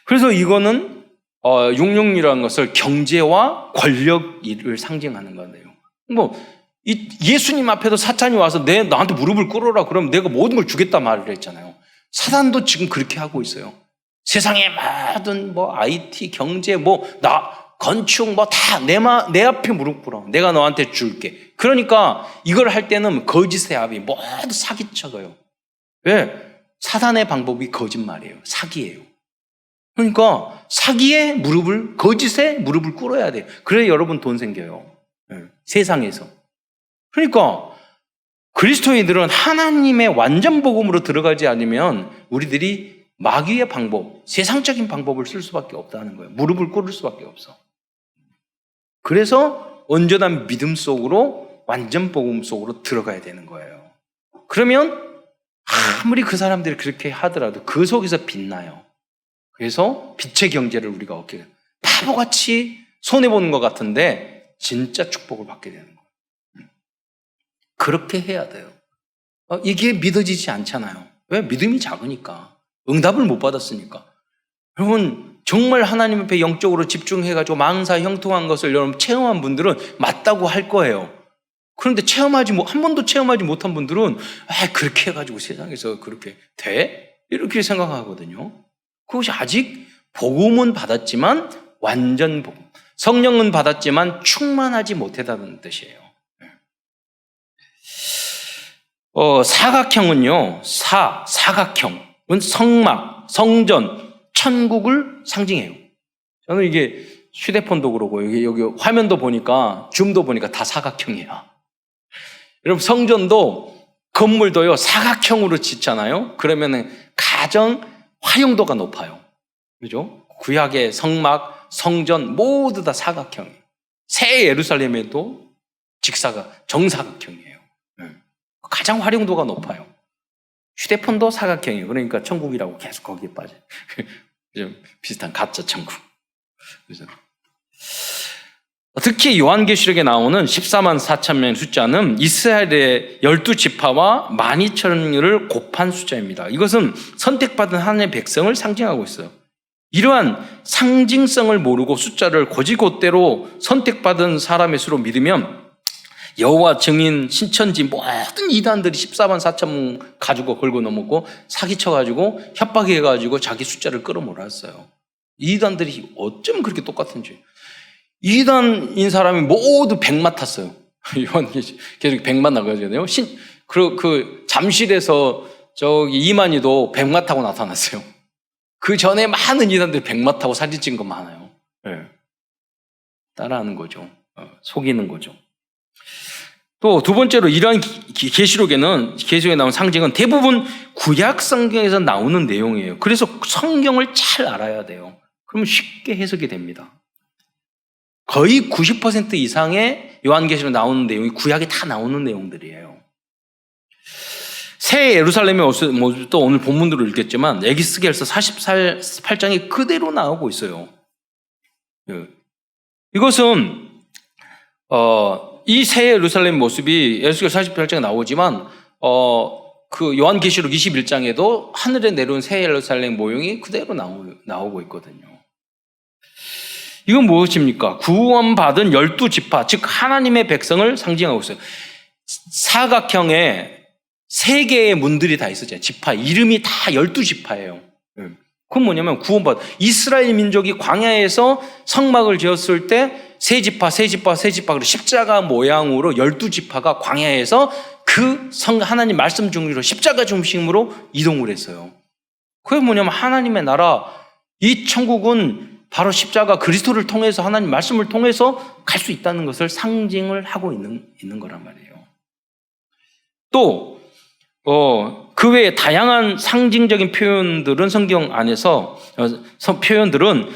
그래서 이거는 666이라는 것을 경제와 권력을 상징하는 거예요. 예수님 앞에도 사탄이 와서 나한테 무릎을 꿇어라 그러면 내가 모든 걸 주겠다 말을 했잖아요. 사단도 지금 그렇게 하고 있어요. 세상의 모든 IT, 경제, 건축 다 내 앞에 무릎 꿇어. 내가 너한테 줄게. 그러니까 이걸 할 때는 거짓의 합이 모두 사기쳐요. 왜? 사단의 방법이 거짓말이에요. 사기예요. 그러니까 거짓에 무릎을 꿇어야 돼요. 그래야 여러분 돈 생겨요. 세상에서. 그러니까 그리스도인들은 하나님의 완전 복음으로 들어가지 않으면 우리들이 마귀의 방법, 세상적인 방법을 쓸 수밖에 없다는 거예요. 무릎을 꿇을 수밖에 없어. 그래서 온전한 믿음 속으로, 완전 복음 속으로 들어가야 되는 거예요. 그러면 아무리 그 사람들이 그렇게 하더라도 그 속에서 빛나요. 그래서 빛의 경제를 우리가 얻게 돼요. 바보같이 손해보는 것 같은데 진짜 축복을 받게 되는 거예요. 그렇게 해야 돼요. 이게 믿어지지 않잖아요. 왜? 믿음이 작으니까. 응답을 못 받았으니까. 여러분 정말 하나님 앞에 영적으로 집중해가지고 망사 형통한 것을 여러분 체험한 분들은 맞다고 할 거예요. 그런데 한 번도 체험하지 못한 분들은 그렇게 해가지고 세상에서 그렇게 돼? 이렇게 생각하거든요. 그것이 아직 복음은 받았지만 완전 복음, 성령은 받았지만 충만하지 못했다는 뜻이에요. 사각형은요, 사각형은 성막, 성전, 천국을 상징해요. 저는 이게 휴대폰도 그러고 여기 화면도 보니까 줌도 보니까 다 사각형이야. 여러분 성전도 건물도요 사각형으로 짓잖아요. 그러면은 가장 활용도가 높아요. 그죠? 구약의 성막, 성전 모두 다 사각형이에요. 새 예루살렘에도 정사각형이에요. 가장 활용도가 높아요. 휴대폰도 사각형이에요. 그러니까 천국이라고 계속 거기에 빠져요. 좀 비슷한 가짜 천국. 그래서 특히 요한계시록에 나오는 14만 4천 명의 숫자는 이스라엘의 12지파와 12,000을 곱한 숫자입니다. 이것은 선택받은 하나님의 백성을 상징하고 있어요. 이러한 상징성을 모르고 숫자를 곧이곧대로 선택받은 사람의 수로 믿으면 여호와 증인, 신천지 모든 이단들이 14만 4천 가지고 걸고 넘었고 사기쳐가지고 협박해가지고 자기 숫자를 끌어모았어요. 이단들이 어쩜 그렇게 똑같은지. 이단인 사람이 모두 100만 탔어요. 요한계시록 계속 100만 나가잖아요. 그 잠실에서 이만희도 100만 타고 나타났어요. 그 전에 많은 이단들이 100마 타고 사진 찍은 거 많아요. 따라하는 거죠. 속이는 거죠. 또 두 번째로 이러한 계시록에 나온 상징은 대부분 구약 성경에서 나오는 내용이에요. 그래서 성경을 잘 알아야 돼요. 그러면 쉽게 해석이 됩니다. 거의 90% 이상의 요한계시록에 나오는 내용이 구약에 다 나오는 내용들이에요. 새 예루살렘의 모습도 오늘 본문으로 읽겠지만 에스겔서 48장이 그대로 나오고 있어요. 이것은 이 새 예루살렘 모습이 에스겔 48장에 나오지만 그 요한계시록 21장에도 하늘에 내려온 새 예루살렘 모형이 그대로 나오고 있거든요. 이건 무엇입니까? 구원받은 12지파, 즉 하나님의 백성을 상징하고 있어요. 사각형에 3개의 문들이 다 있었죠. 지파, 이름이 다 12지파예요. 그건 뭐냐면 구원받은 이스라엘 민족이 광야에서 성막을 지었을 때 세 지파, 그리고 십자가 모양으로 12지파가 광야에서 그 하나님 말씀 중심으로 십자가 중심으로 이동을 했어요. 그게 뭐냐면 하나님의 나라, 이 천국은 바로 십자가 그리스도를 통해서 하나님 말씀을 통해서 갈 수 있다는 것을 상징을 하고 있는 거란 말이에요. 또 그 외에 다양한 상징적인 표현들은 성경 안에서 성경을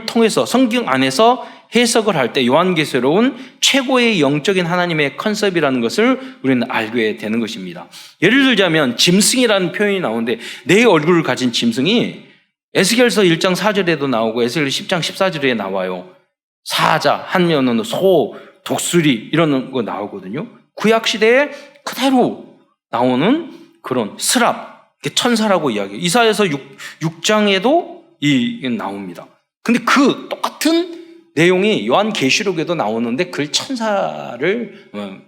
통해서 성경 안에서 해석을 할 때 요한계시록은 최고의 영적인 하나님의 컨셉이라는 것을 우리는 알게 되는 것입니다. 예를 들자면 짐승이라는 표현이 나오는데 내 얼굴을 가진 짐승이 에스겔서 1장 4절에도 나오고 에스겔 10장 14절에 나와요. 사자, 한 면은 소, 독수리 이런 거 나오거든요. 구약시대에 그대로 나오는 그런 스랍, 천사라고 이야기해요. 이사야서 6장에도 나옵니다. 근데 그 똑같은 내용이 요한계시록에도 나오는데 그걸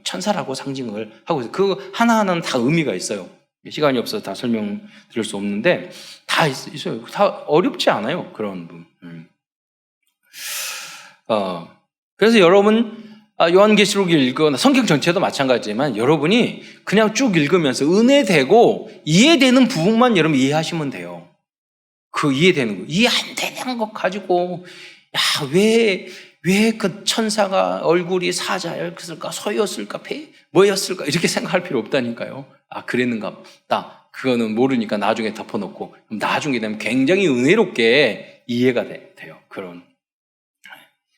천사라고 상징을 하고 있어요. 그 하나하나는 다 의미가 있어요. 시간이 없어서 다 설명드릴 수 없는데 다 있어요. 다 어렵지 않아요. 그런 분. 그래서 여러분 요한계시록을 읽거나 성경 전체도 마찬가지지만 여러분이 그냥 쭉 읽으면서 은혜되고 이해되는 부분만 여러분 이해하시면 돼요. 그 이해되는 거. 이해 안 되는 것 가지고 왜 그 천사가 얼굴이 사자였을까, 소였을까, 뭐였을까 이렇게 생각할 필요 없다니까요. 그랬는가 보다. 그거는 모르니까 나중에 덮어놓고 그럼 나중에 되면 굉장히 은혜롭게 이해가 돼요.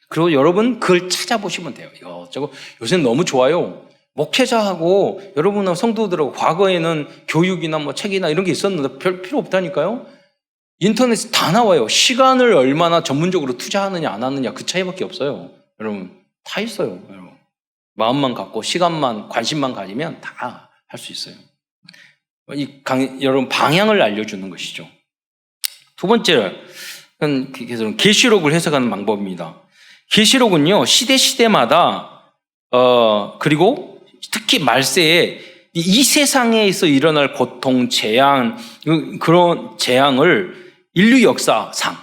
그리고 여러분 그걸 찾아보시면 돼요. 요새는 너무 좋아요. 목회자하고 여러분하고 성도들하고 과거에는 교육이나 책이나 이런 게 있었는데 별 필요 없다니까요. 인터넷에 다 나와요. 시간을 얼마나 전문적으로 투자하느냐 안 하느냐 그 차이밖에 없어요. 여러분 다 있어요. 여러분. 마음만 갖고 시간만 관심만 가지면 다 할 수 있어요. 여러분 방향을 알려주는 것이죠. 두 번째는 계시록을 해석하는 방법입니다. 계시록은요 시대마다 그리고 특히 말세에 이 세상에서 일어날 고통, 재앙, 그런 재앙을 인류 역사상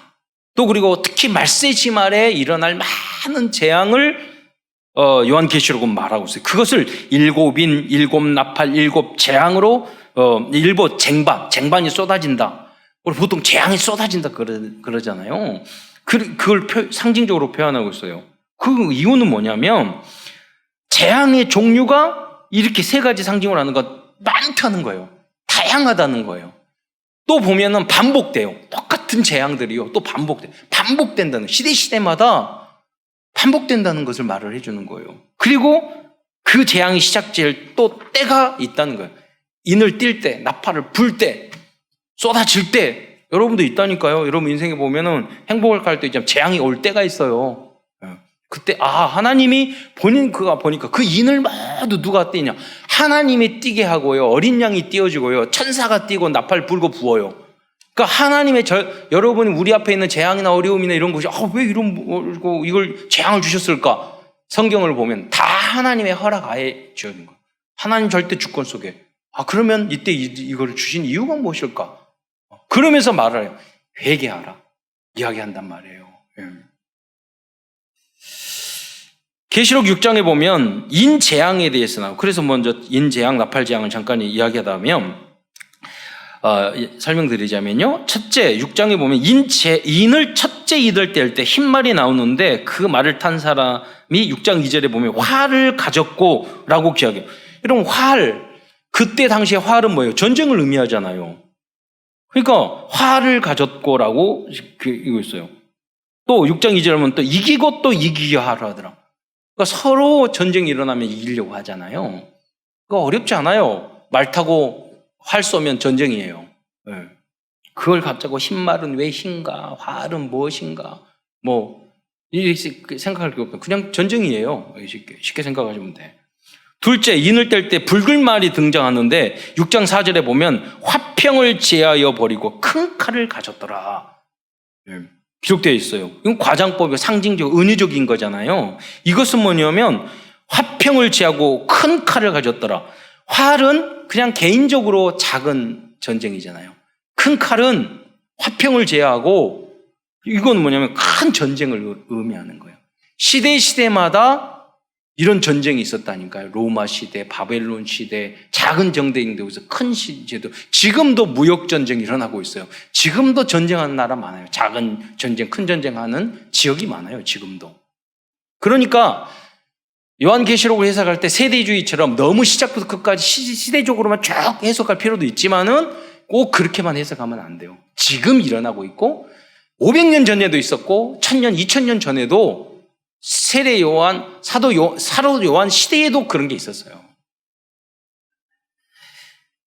또 그리고 특히 말세지말에 일어날 많은 재앙을 요한계시록은 말하고 있어요. 그것을 7인, 7나팔, 7재앙으로 쟁반이 쏟아진다. 보통 재앙이 쏟아진다 그러잖아요. 그걸 상징적으로 표현하고 있어요. 그 이유는 뭐냐면 재앙의 종류가 이렇게 3가지 상징을 하는 것 많다는 거예요. 다양하다는 거예요. 또 보면은 반복돼요. 똑같은 재앙들이요. 또 반복된다는 시대마다 반복된다는 것을 말을 해주는 거예요. 그리고 그 재앙이 시작될 또 때가 있다는 거예요. 인을 띨 때, 나팔을 불 때, 쏟아질 때 여러분도 있다니까요. 여러분 인생에 보면은 행복을 갈 때 있잖아요. 재앙이 올 때가 있어요. 그때 하나님이 보니까 그 인을 모두 누가 띄냐? 하나님이 띄게 하고요. 어린 양이 띄워지고요. 천사가 띄고 나팔 불고 부어요. 그러니까 하나님의 여러분이 우리 앞에 있는 재앙이나 어려움이나 이런 것이 왜 이걸 재앙을 주셨을까? 성경을 보면 다 하나님의 허락하에 주어진 거예요. 하나님 절대 주권 속에. 그러면 이때 이걸 주신 이유가 무엇일까? 그러면서 말을 해요. 회개하라. 이야기한단 말이에요. 계시록 6장에 보면 인재앙에 대해서 나와요. 그래서 먼저 인재앙, 나팔재앙을 잠깐 이야기하다 보면 설명드리자면요. 첫째, 6장에 보면 인을 첫째 이들 뗄 때 흰말이 나오는데 그 말을 탄 사람이 6장 2절에 보면 활을 가졌고 라고 기억해요. 이런 그때 당시에 활은 뭐예요? 전쟁을 의미하잖아요. 그러니까 활을 가졌고 라고 이거 있어요. 또 6장 2절에 보면 또 이기고 또 이기게 하라 하더라. 그러니까 서로 전쟁이 일어나면 이기려고 하잖아요. 그거 어렵지 않아요. 말 타고 활 쏘면 전쟁이에요. 그걸 갑자기 흰말은 왜 흰가? 활은 무엇인가? 이렇게 생각할 게 없고 그냥 전쟁이에요. 쉽게 생각하시면 돼. 둘째, 인을 뗄 때 붉은 말이 등장하는데 6장 4절에 보면 화평을 제하여 버리고 큰 칼을 가졌더라. 기록되어 있어요. 이건 과장법이 상징적, 은유적인 거잖아요. 이것은 뭐냐면 화평을 제하고 큰 칼을 가졌더라. 활은 그냥 개인적으로 작은 전쟁이잖아요. 큰 칼은 화평을 제하고 이건 뭐냐면 큰 전쟁을 의미하는 거예요. 시대마다 이런 전쟁이 있었다니까요. 로마 시대, 바벨론 시대, 작은 전쟁도 있어요. 큰 시대도. 지금도 무역 전쟁이 일어나고 있어요. 지금도 전쟁하는 나라 많아요. 작은 전쟁, 큰 전쟁하는 지역이 많아요. 지금도. 그러니까 요한계시록을 해석할 때 세대주의처럼 너무 시작부터 끝까지 시대적으로만 쭉 해석할 필요도 있지만은 꼭 그렇게만 해석하면 안 돼요. 지금 일어나고 있고 500년 전에도 있었고 1000년, 2000년 전에도 세례 요한, 사도 요한 시대에도 그런 게 있었어요.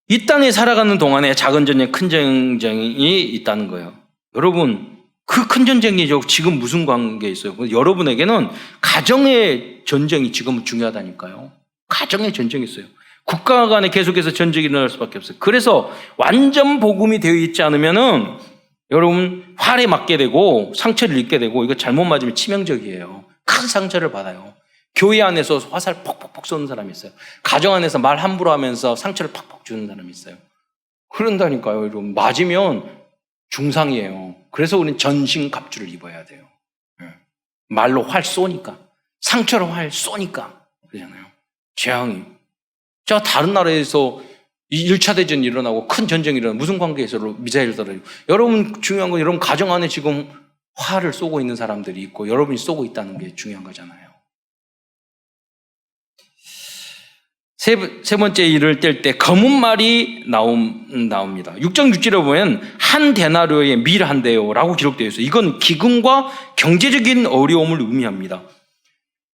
이 땅에 살아가는 동안에 작은 전쟁, 큰 전쟁이 있다는 거예요. 여러분, 그 큰 전쟁이죠. 지금 무슨 관계에 있어요? 여러분에게는 가정의 전쟁이 지금 중요하다니까요. 가정의 전쟁이 있어요. 국가 간에 계속해서 전쟁이 일어날 수밖에 없어요. 그래서 완전 복음이 되어 있지 않으면은 여러분 활에 맞게 되고 상처를 입게 되고 이거 잘못 맞으면 치명적이에요. 큰 상처를 받아요. 교회 안에서 화살 퍽퍽퍽 쏘는 사람이 있어요. 가정 안에서 말 함부로 하면서 상처를 팍팍 주는 사람이 있어요. 그런다니까요. 여러분 맞으면 중상이에요. 그래서 우리는 전신갑주를 입어야 돼요. 말로 활 쏘니까 상처로 활 쏘니까 그러잖아요. 재앙이. 자 다른 나라에서 1차 대전이 일어나고 큰 전쟁이 일어나고 무슨 관계에서 미사일을 쏘아요. 여러분 중요한 건 여러분 가정 안에 지금 화를 쏘고 있는 사람들이 있고 여러분이 쏘고 있다는 게 중요한 거잖아요. 세 번째 일을 뗄 때 검은 말이 나옵니다. 6장 6절에 보면 한 데나리오에 밀 한 대요라고 기록되어 있어요. 이건 기근과 경제적인 어려움을 의미합니다.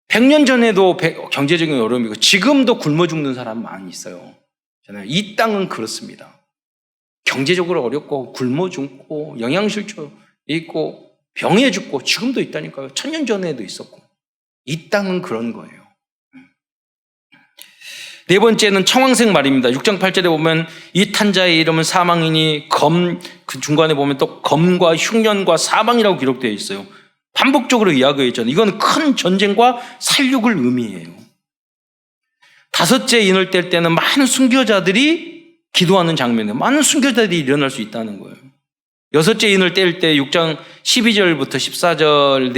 100년 전에도 경제적인 어려움이고 지금도 굶어 죽는 사람 많이 있어요. 이 땅은 그렇습니다. 경제적으로 어렵고 굶어 죽고 영양실조 있고 병에 죽고 지금도 있다니까요. 1000년 전에도 있었고 이 땅은 그런 거예요. 네 번째는 청황색 말입니다. 6장 8절에 보면 이 탄자의 이름은 사망이니 그 중간에 보면 또 검과 흉년과 사망이라고 기록되어 있어요. 반복적으로 이야기해 있잖아요. 이건 큰 전쟁과 살육을 의미해요. 다섯째 인을 뗄 때는 많은 순교자들이 기도하는 장면이에요. 많은 순교자들이 일어날 수 있다는 거예요. 여섯째 인을 뗄 때 6장 12절부터 14절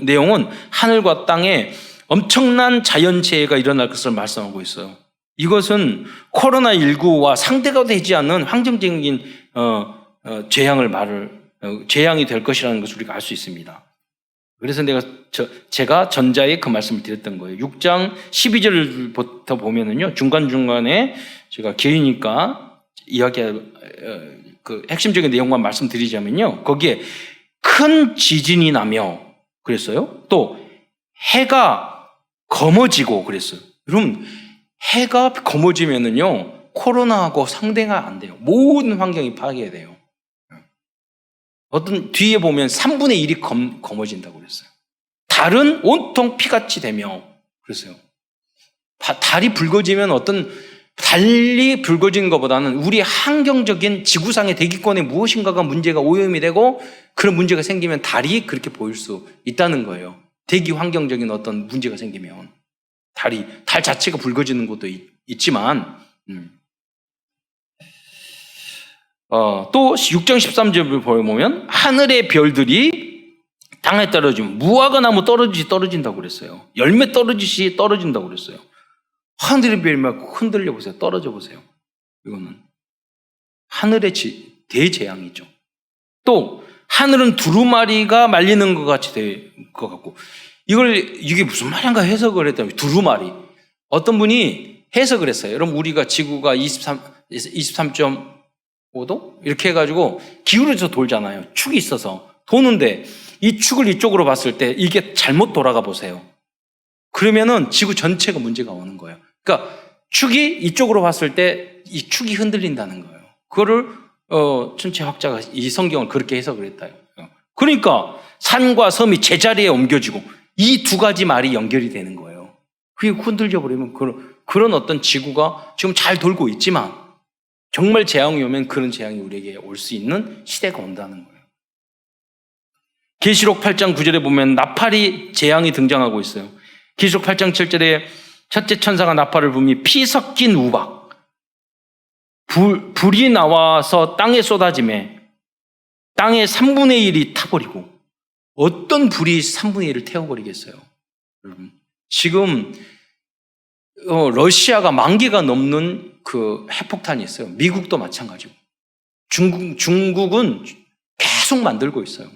내용은 하늘과 땅에 엄청난 자연재해가 일어날 것을 말씀하고 있어요. 이것은 코로나19와 상대가 되지 않는 환경적인 재앙이 될 것이라는 것을 우리가 알 수 있습니다. 그래서 제가 전자에 그 말씀을 드렸던 거예요. 6장 12절부터 보면은요, 중간중간에 제가 길이니까 그 핵심적인 내용만 말씀드리자면요, 거기에 큰 지진이 나며 그랬어요. 또 해가 검어지고 그랬어요. 여러분, 해가 검어지면은요, 코로나하고 상대가 안 돼요. 모든 환경이 파괴돼요. 어떤 뒤에 보면 3분의 1이 검어진다고 그랬어요. 달은 온통 피같이 되며 그랬어요. 달이 붉어지면 달이 붉어지는 것보다는 우리 환경적인 지구상의 대기권에 무엇인가가 문제가 오염이 되고 그런 문제가 생기면 달이 그렇게 보일 수 있다는 거예요. 대기 환경적인 어떤 문제가 생기면 달 자체가 붉어지는 것도 있지만 또 6장 13절을 보면 하늘의 별들이 땅에 떨어지면 무화과 나무 떨어진다고 그랬어요. 열매 떨어지시 떨어진다고 그랬어요. 하늘의 별이 막 흔들려 보세요. 떨어져 보세요. 이거는 하늘의 대재앙이죠. 또 하늘은 두루마리가 말리는 것 같이 될 것 같고 이게 무슨 말인가 해석을 했더니 두루마리. 어떤 분이 해석을 했어요. 여러분 우리가 지구가 23.5도? 이렇게 해가지고 기울어져 돌잖아요. 축이 있어서 도는데 이 축을 이쪽으로 봤을 때 이게 잘못 돌아가 보세요. 그러면은 지구 전체가 문제가 오는 거예요. 그러니까 축이 이쪽으로 봤을 때 이 축이 흔들린다는 거예요. 그거를 천체학자가 이 성경을 그렇게 해석을 했다요. 그러니까 산과 섬이 제자리에 옮겨지고 이 두 가지 말이 연결이 되는 거예요. 그게 흔들려 버리면 그런 어떤 지구가 지금 잘 돌고 있지만 정말 재앙이 오면 그런 재앙이 우리에게 올 수 있는 시대가 온다는 거예요. 계시록 8장 9절에 보면 나팔이 재앙이 등장하고 있어요. 계시록 8장 7절에 첫째 천사가 나팔을 불미 피 섞인 우박, 불이 나와서 땅에 쏟아짐에 땅의 3분의 1이 타버리고, 어떤 불이 3분의 1을 태워버리겠어요? 여러분, 지금 러시아가 10,000개가 넘는 그 핵폭탄이 있어요. 미국도 마찬가지고. 중국은 계속 만들고 있어요.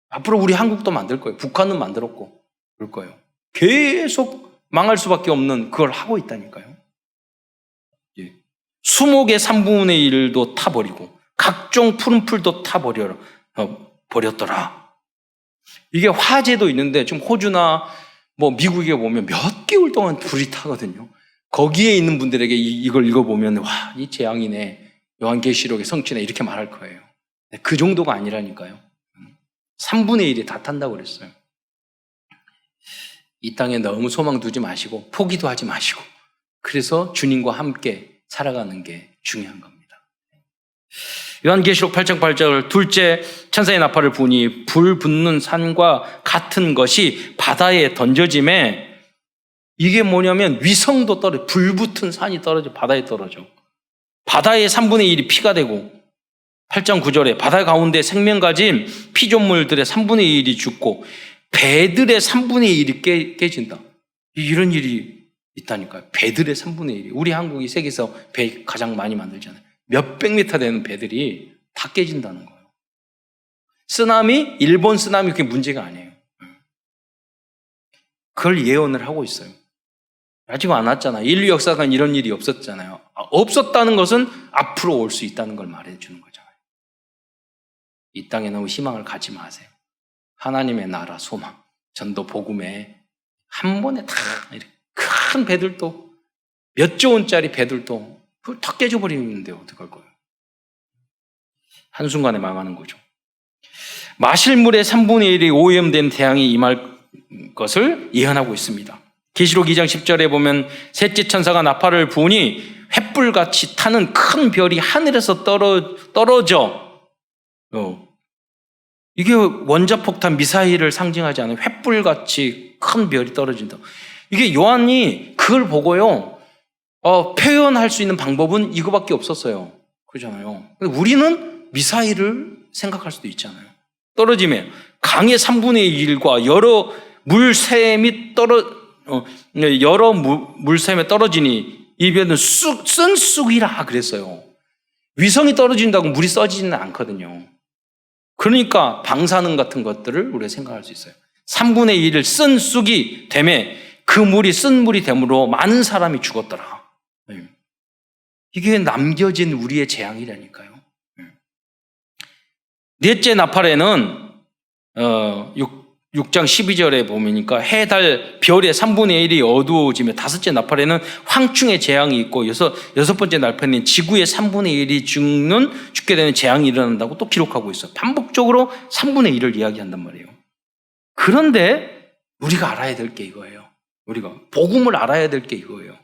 앞으로 우리 한국도 만들 거예요. 북한은 만들었고 그럴 거예요. 계속 망할 수밖에 없는 그걸 하고 있다니까요. 예. 수목의 3분의 1도 타버리고 각종 푸른 풀도 버렸더라. 이게 화재도 있는데 좀 호주나 뭐 미국에 보면 몇 개월 동안 불이 타거든요. 거기에 있는 분들에게 이걸 읽어보면 와, 이 재앙이네, 요한계시록의 성취네, 이렇게 말할 거예요. 그 정도가 아니라니까요. 3분의 1이 다 탄다고 그랬어요. 이 땅에 너무 소망 두지 마시고 포기도 하지 마시고, 그래서 주님과 함께 살아가는 게 중요한 겁니다. 요한계시록 8장 8절, 둘째 천사의 나팔을 부니 불 붙는 산과 같은 것이 바다에 던져짐에, 이게 뭐냐면 위성도 떨어져, 불 붙은 산이 떨어져 바다에 떨어져. 바다의 3분의 1이 피가 되고, 8장 9절에 바다 가운데 생명 가진 피조물들의 3분의 1이 죽고 배들의 3분의 1이 깨진다. 이런 일이 있다니까요. 배들의 3분의 1이. 우리 한국이 세계에서 배 가장 많이 만들잖아요. 몇백 미터 되는 배들이 다 깨진다는 거예요. 쓰나미, 일본 쓰나미 그게 문제가 아니에요. 그걸 예언을 하고 있어요. 아직 안 왔잖아요. 인류 역사관 이런 일이 없었잖아요. 없었다는 것은 앞으로 올 수 있다는 걸 말해주는 거잖아요. 이 땅에 너무 희망을 갖지 마세요. 하나님의 나라 소망, 전도 복음에 한 번에 다 이렇게 큰 배들도, 몇 조 원짜리 배들도 그걸 다 깨져버리는데 어떡할 거예요? 한순간에 망하는 거죠. 마실 물의 3분의 1이 오염된 태양이 임할 것을 예언하고 있습니다. 계시록 2장 10절에 보면 셋째 천사가 나팔을 부으니 횃불같이 타는 큰 별이 하늘에서 떨어져, 이게 원자폭탄 미사일을 상징하지 않아요. 횃불같이 큰 별이 떨어진다. 이게 요한이 그걸 보고요, 표현할 수 있는 방법은 이거밖에 없었어요. 그렇잖아요. 우리는 미사일을 생각할 수도 있잖아요. 떨어지면 강의 3분의 1과 여러 물샘이 물샘에 떨어지니 이 별은 쓴 쑥이라 그랬어요. 위성이 떨어진다고 물이 써지지는 않거든요. 그러니까 방사능 같은 것들을 우리가 생각할 수 있어요. 3분의 1을 쓴 쑥이 되매 그 물이 쓴 물이 되므로 많은 사람이 죽었더라. 이게 남겨진 우리의 재앙이라니까요. 넷째 나팔에는 6장 12절에 보니까 해, 달, 별의 3분의 1이 어두워지며 다섯째 나팔에는 황충의 재앙이 있고 여섯 번째 나팔에는 지구의 3분의 1이 죽게 되는 재앙이 일어난다고 또 기록하고 있어요. 반복적으로 3분의 1을 이야기한단 말이에요. 그런데 우리가 알아야 될 게 이거예요. 우리가 복음을 알아야 될 게 이거예요.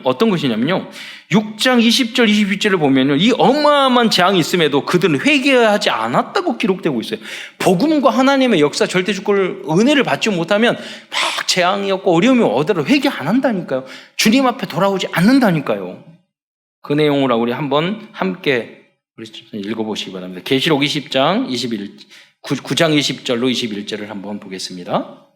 어떤 것이냐면요, 6장 20절 21절을 보면요, 이 어마어마한 재앙이 있음에도 그들은 회개하지 않았다고 기록되고 있어요. 복음과 하나님의 역사 절대 주권을, 은혜를 받지 못하면 막 재앙이었고 어려움이 오더라도 회개 안 한다니까요. 주님 앞에 돌아오지 않는다니까요. 그 내용을 우리 한번 함께 읽어보시기 바랍니다. 계시록 20장 9장 20절로 21절을 한번 보겠습니다.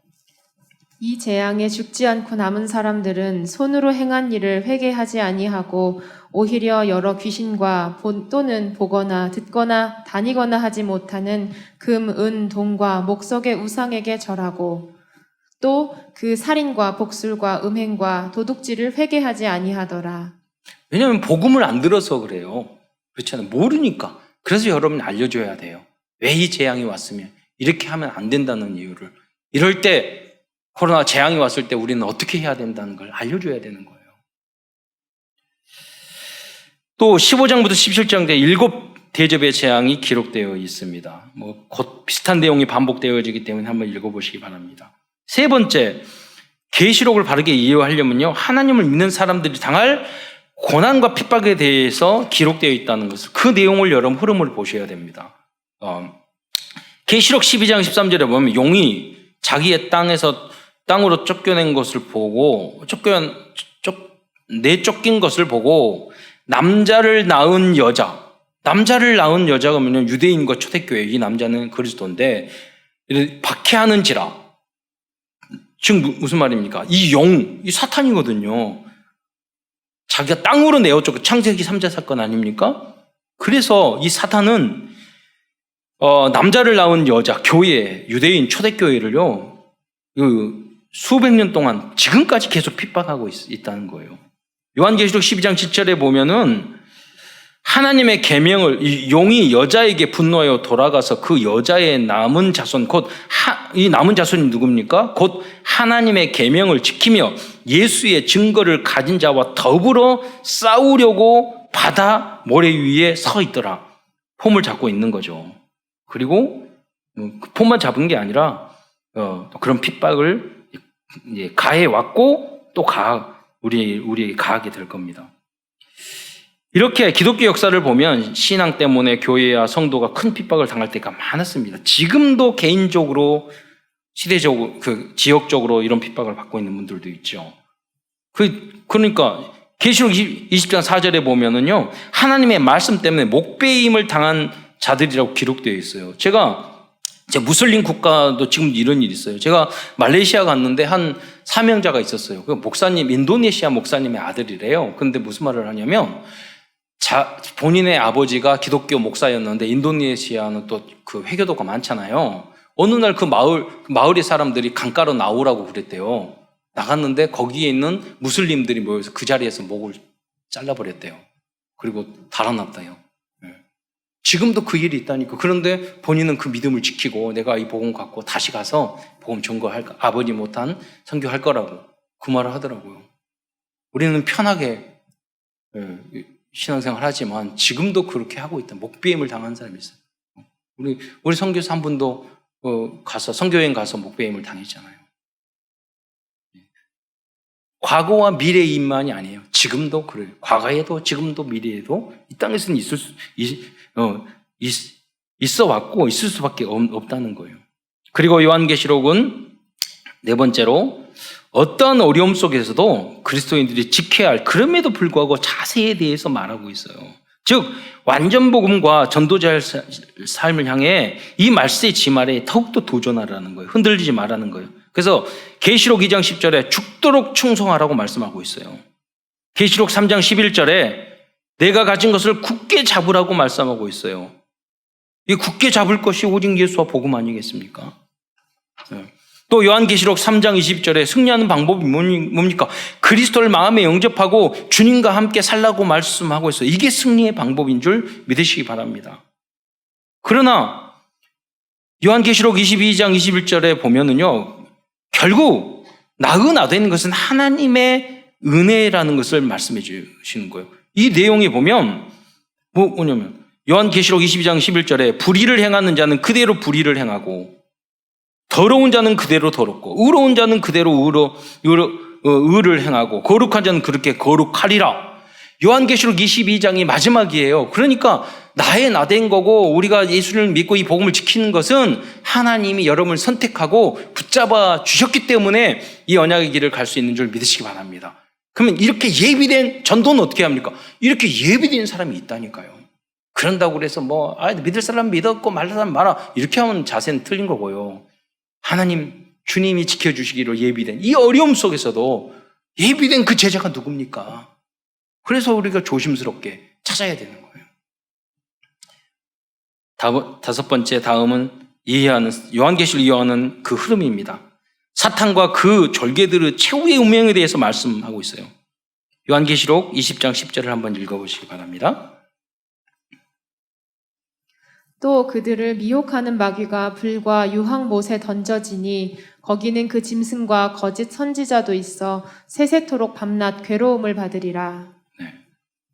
이 재앙에 죽지 않고 남은 사람들은 손으로 행한 일을 회개하지 아니하고 오히려 여러 귀신과 또는 보거나 듣거나 다니거나 하지 못하는 금, 은, 동과 목석의 우상에게 절하고 또 그 살인과 복술과 음행과 도둑질을 회개하지 아니하더라. 왜냐하면 복음을 안 들어서 그래요. 그렇잖아요. 모르니까. 그래서 여러분이 알려줘야 돼요. 왜 이 재앙이 왔으면 이렇게 하면 안 된다는 이유를. 이럴 때 코로나 재앙이 왔을 때 우리는 어떻게 해야 된다는 걸 알려줘야 되는 거예요. 또 15장부터 17장에 7 대접의 재앙이 기록되어 있습니다. 곧 비슷한 내용이 반복되어지기 때문에 한번 읽어보시기 바랍니다. 세 번째, 계시록을 바르게 이해하려면요, 하나님을 믿는 사람들이 당할 고난과 핍박에 대해서 기록되어 있다는 것을, 그 내용을 여러분 흐름을 보셔야 됩니다. 계시록 12장 13절에 보면 용이 자기의 땅으로 쫓겨낸 것을 보고 내쫓긴 것을 보고 남자를 낳은 여자가 뭐냐면 유대인과 초대교회, 이 남자는 그리스도인데 박해하는지라. 지금 무슨 말입니까? 이 사탄이거든요. 자기가 땅으로 내어쫓고, 창세기 3자 사건 아닙니까? 그래서 이 사탄은 남자를 낳은 여자, 교회, 유대인 초대교회를요, 수백 년 동안 지금까지 계속 핍박하고 있다는 거예요. 요한계시록 12장 7절에 보면은 하나님의 계명을, 이 용이 여자에게 분노하여 돌아가서 그 여자의 남은 자손, 이 남은 자손이 누굽니까? 곧 하나님의 계명을 지키며 예수의 증거를 가진 자와 더불어 싸우려고 바다 모래 위에 서 있더라. 폼을 잡고 있는 거죠. 그리고 그 폼만 잡은 게 아니라 그런 핍박을 가해왔고 또 우리에게 가하게 될 겁니다. 이렇게 기독교 역사를 보면 신앙 때문에 교회와 성도가 큰 핍박을 당할 때가 많았습니다. 지금도 개인적으로, 시대적으로, 지역적으로 이런 핍박을 받고 있는 분들도 있죠. 그러니까 계시록 20장 4절에 보면은요, 하나님의 말씀 때문에 목배임을 당한 자들이라고 기록되어 있어요. 제가 무슬림 국가도 지금 이런 일이 있어요. 제가 말레이시아 갔는데 한 사명자가 있었어요. 그 목사님, 인도네시아 목사님의 아들이래요. 근데 무슨 말을 하냐면, 본인의 아버지가 기독교 목사였는데 인도네시아는 또 그 회교도가 많잖아요. 어느 날 그 마을의 사람들이 강가로 나오라고 그랬대요. 나갔는데 거기에 있는 무슬림들이 모여서 그 자리에서 목을 잘라버렸대요. 그리고 달아났대요. 지금도 그 일이 있다니까. 그런데 본인은 그 믿음을 지키고 내가 이 복음 갖고 다시 가서 복음 전거할, 아버지 못한 선교할 거라고 그 말을 하더라고요. 우리는 편하게 신앙생활 하지만 지금도 그렇게 하고 있다. 목배임을 당한 사람이 있어요. 우리 선교사 한 분도 가서 선교여행 가서 목배임을 당했잖아요. 과거와 미래인만이 아니에요. 지금도 그래요. 과거에도 지금도 미래에도 이 땅에서는 있어 왔고 있을 수밖에 없다는 거예요. 그리고 요한계시록은 네 번째로 어떤 어려움 속에서도 그리스도인들이 지켜야 할, 그럼에도 불구하고 자세에 대해서 말하고 있어요. 즉 완전 복음과 전도자의 삶을 향해 이 말세의 지말에 더욱더 도전하라는 거예요. 흔들리지 말라는 거예요. 그래서 계시록 2장 10절에 죽도록 충성하라고 말씀하고 있어요. 계시록 3장 11절에 내가 가진 것을 굳게 잡으라고 말씀하고 있어요. 이 굳게 잡을 것이 오직 예수와 복음 아니겠습니까? 또 요한계시록 3장 20절에 승리하는 방법이 뭡니까? 그리스도를 마음에 영접하고 주님과 함께 살라고 말씀하고 있어요. 이게 승리의 방법인 줄 믿으시기 바랍니다. 그러나 요한계시록 22장 21절에 보면은요, 결국 나되는 것은 하나님의 은혜라는 것을 말씀해 주시는 거예요. 이 내용에 보면 뭐냐면 요한계시록 22장 11절에 불의를 행하는 자는 그대로 불의를 행하고 더러운 자는 그대로 더럽고 의로운 자는 그대로 의를 행하고 거룩한 자는 그렇게 거룩하리라. 요한계시록 22장이 마지막이에요. 그러니까 나된 거고 우리가 예수를 믿고 이 복음을 지키는 것은 하나님이 여러분을 선택하고 붙잡아 주셨기 때문에 이 언약의 길을 갈 수 있는 줄 믿으시기 바랍니다. 그러면 이렇게 예비된 전도는 어떻게 합니까? 이렇게 예비된 사람이 있다니까요. 그런다고 그래서 믿을 사람 믿었고 말할 사람 말아, 이렇게 하면 자세는 틀린 거고요. 하나님, 주님이 지켜주시기로 예비된 이 어려움 속에서도 예비된 그 제자가 누굽니까? 그래서 우리가 조심스럽게 찾아야 되는 거예요. 다섯 번째, 다음은 요한계시록 이해하는 그 흐름입니다. 사탄과 그 졸개들의 최후의 운명에 대해서 말씀하고 있어요. 요한계시록 20장 10절을 한번 읽어보시기 바랍니다. 또 그들을 미혹하는 마귀가 불과 유황못에 던져지니 거기는 그 짐승과 거짓 선지자도 있어 세세토록 밤낮 괴로움을 받으리라. 네.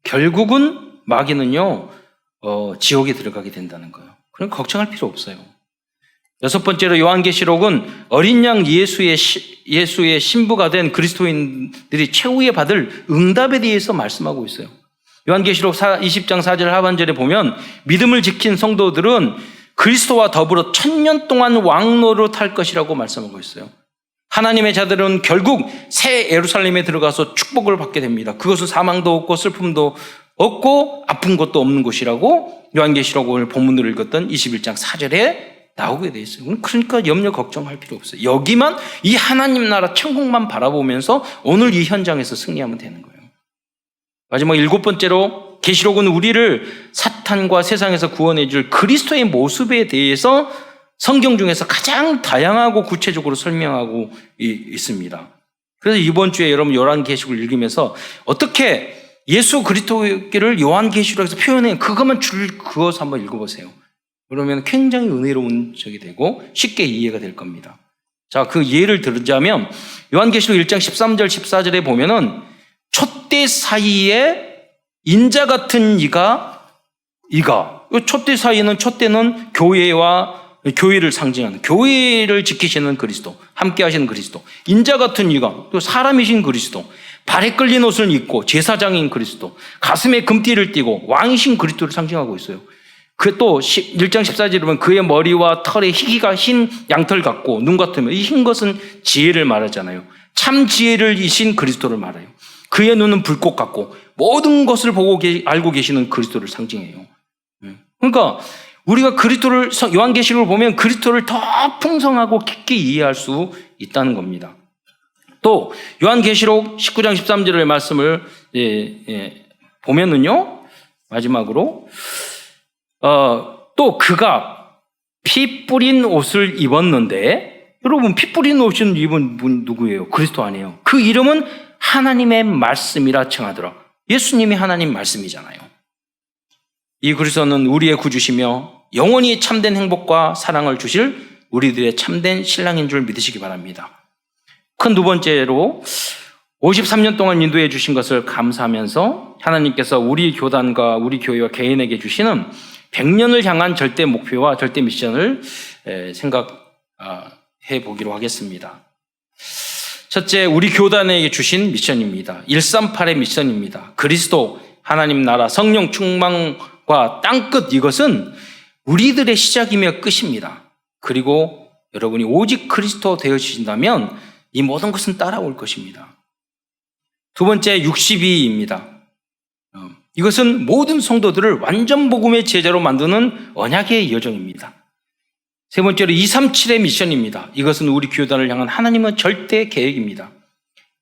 결국은 마귀는요, 지옥에 들어가게 된다는 거예요. 그럼 걱정할 필요 없어요. 여섯 번째로 요한계시록은 어린 양 예수의 신부가 된 그리스도인들이 최후에 받을 응답에 대해서 말씀하고 있어요. 요한계시록 20장 4절 하반절에 보면 믿음을 지킨 성도들은 그리스도와 더불어 1000년 동안 왕노로 탈 것이라고 말씀하고 있어요. 하나님의 자들은 결국 새 예루살렘에 들어가서 축복을 받게 됩니다. 그것은 사망도 없고 슬픔도 없고 아픈 것도 없는 곳이라고 요한계시록 오늘 본문으로 읽었던 21장 4절에 나오게 돼 있어요. 그러니까 염려 걱정할 필요 없어요. 여기만 이 하나님 나라 천국만 바라보면서 오늘 이 현장에서 승리하면 되는 거예요. 마지막 7번째로 계시록은 우리를 사탄과 세상에서 구원해 줄 그리스도의 모습에 대해서 성경 중에서 가장 다양하고 구체적으로 설명하고 있습니다. 그래서 이번 주에 여러분 요한계시록을 읽으면서 어떻게 예수 그리스도를 요한계시록에서 표현해 그것만 줄 그어서 한번 읽어보세요. 그러면 굉장히 은혜로운 적이 되고 쉽게 이해가 될 겁니다. 자, 그 예를 들자면 요한계시록 1장 13절 14절에 보면은 촛대 사이에 인자 같은 이가 이 촛대 사이에는 촛대는 교회를 상징하는 교회를 지키시는 그리스도, 함께 하시는 그리스도, 인자 같은 이가 또 사람이신 그리스도, 발에 끌린 옷을 입고 제사장인 그리스도, 가슴에 금띠를 띠고 왕이신 그리스도를 상징하고 있어요. 그 또 1장 14절에 보면 그의 머리와 털에 희기가 흰 양털 같고 눈 같으면 이 흰 것은 지혜를 말하잖아요. 참 지혜를 이신 그리스도를 말해요. 그의 눈은 불꽃 같고 모든 것을 보고 알고 계시는 그리스도를 상징해요. 그러니까 우리가 그리스도를 요한계시록을 보면 그리스도를 더 풍성하고 깊게 이해할 수 있다는 겁니다. 또 요한계시록 19장 13절의 말씀을 보면은요, 마지막으로 또 그가 피 뿌린 옷을 입었는데, 여러분 피 뿌린 옷을 입은 분 누구예요? 그리스도 아니에요. 그 이름은 하나님의 말씀이라 칭하더라. 예수님이 하나님 말씀이잖아요. 이 그리스도는 우리의 구주시며 영원히 참된 행복과 사랑을 주실 우리들의 참된 신랑인 줄 믿으시기 바랍니다. 큰 두 번째로 53년 동안 인도해 주신 것을 감사하면서 하나님께서 우리 교단과 우리 교회와 개인에게 주시는 100년을 향한 절대 목표와 절대 미션을 생각해 보기로 하겠습니다. 첫째, 우리 교단에게 주신 미션입니다. 138의 미션입니다. 그리스도, 하나님 나라, 성령 충만과 땅끝, 이것은 우리들의 시작이며 끝입니다. 그리고 여러분이 오직 그리스도 되어지신다면 이 모든 것은 따라올 것입니다. 두 번째, 62입니다. 이것은 모든 성도들을 완전 복음의 제자로 만드는 언약의 여정입니다. 세 번째로 237의 미션입니다. 이것은 우리 교단을 향한 하나님의 절대 계획입니다.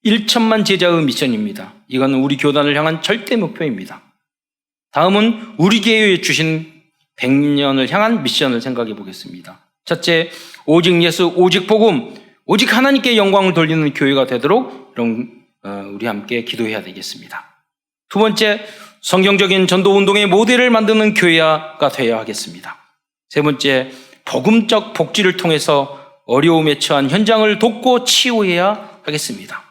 1천만 제자의 미션입니다. 이거는 우리 교단을 향한 절대 목표입니다. 다음은 우리 교회에 주신 100년을 향한 미션을 생각해 보겠습니다. 첫째, 오직 예수, 오직 복음, 오직 하나님께 영광을 돌리는 교회가 되도록 우리 함께 기도해야 되겠습니다. 두 번째, 성경적인 전도운동의 모델을 만드는 교회가 되어야 하겠습니다. 세 번째, 복음적 복지를 통해서 어려움에 처한 현장을 돕고 치유해야 하겠습니다.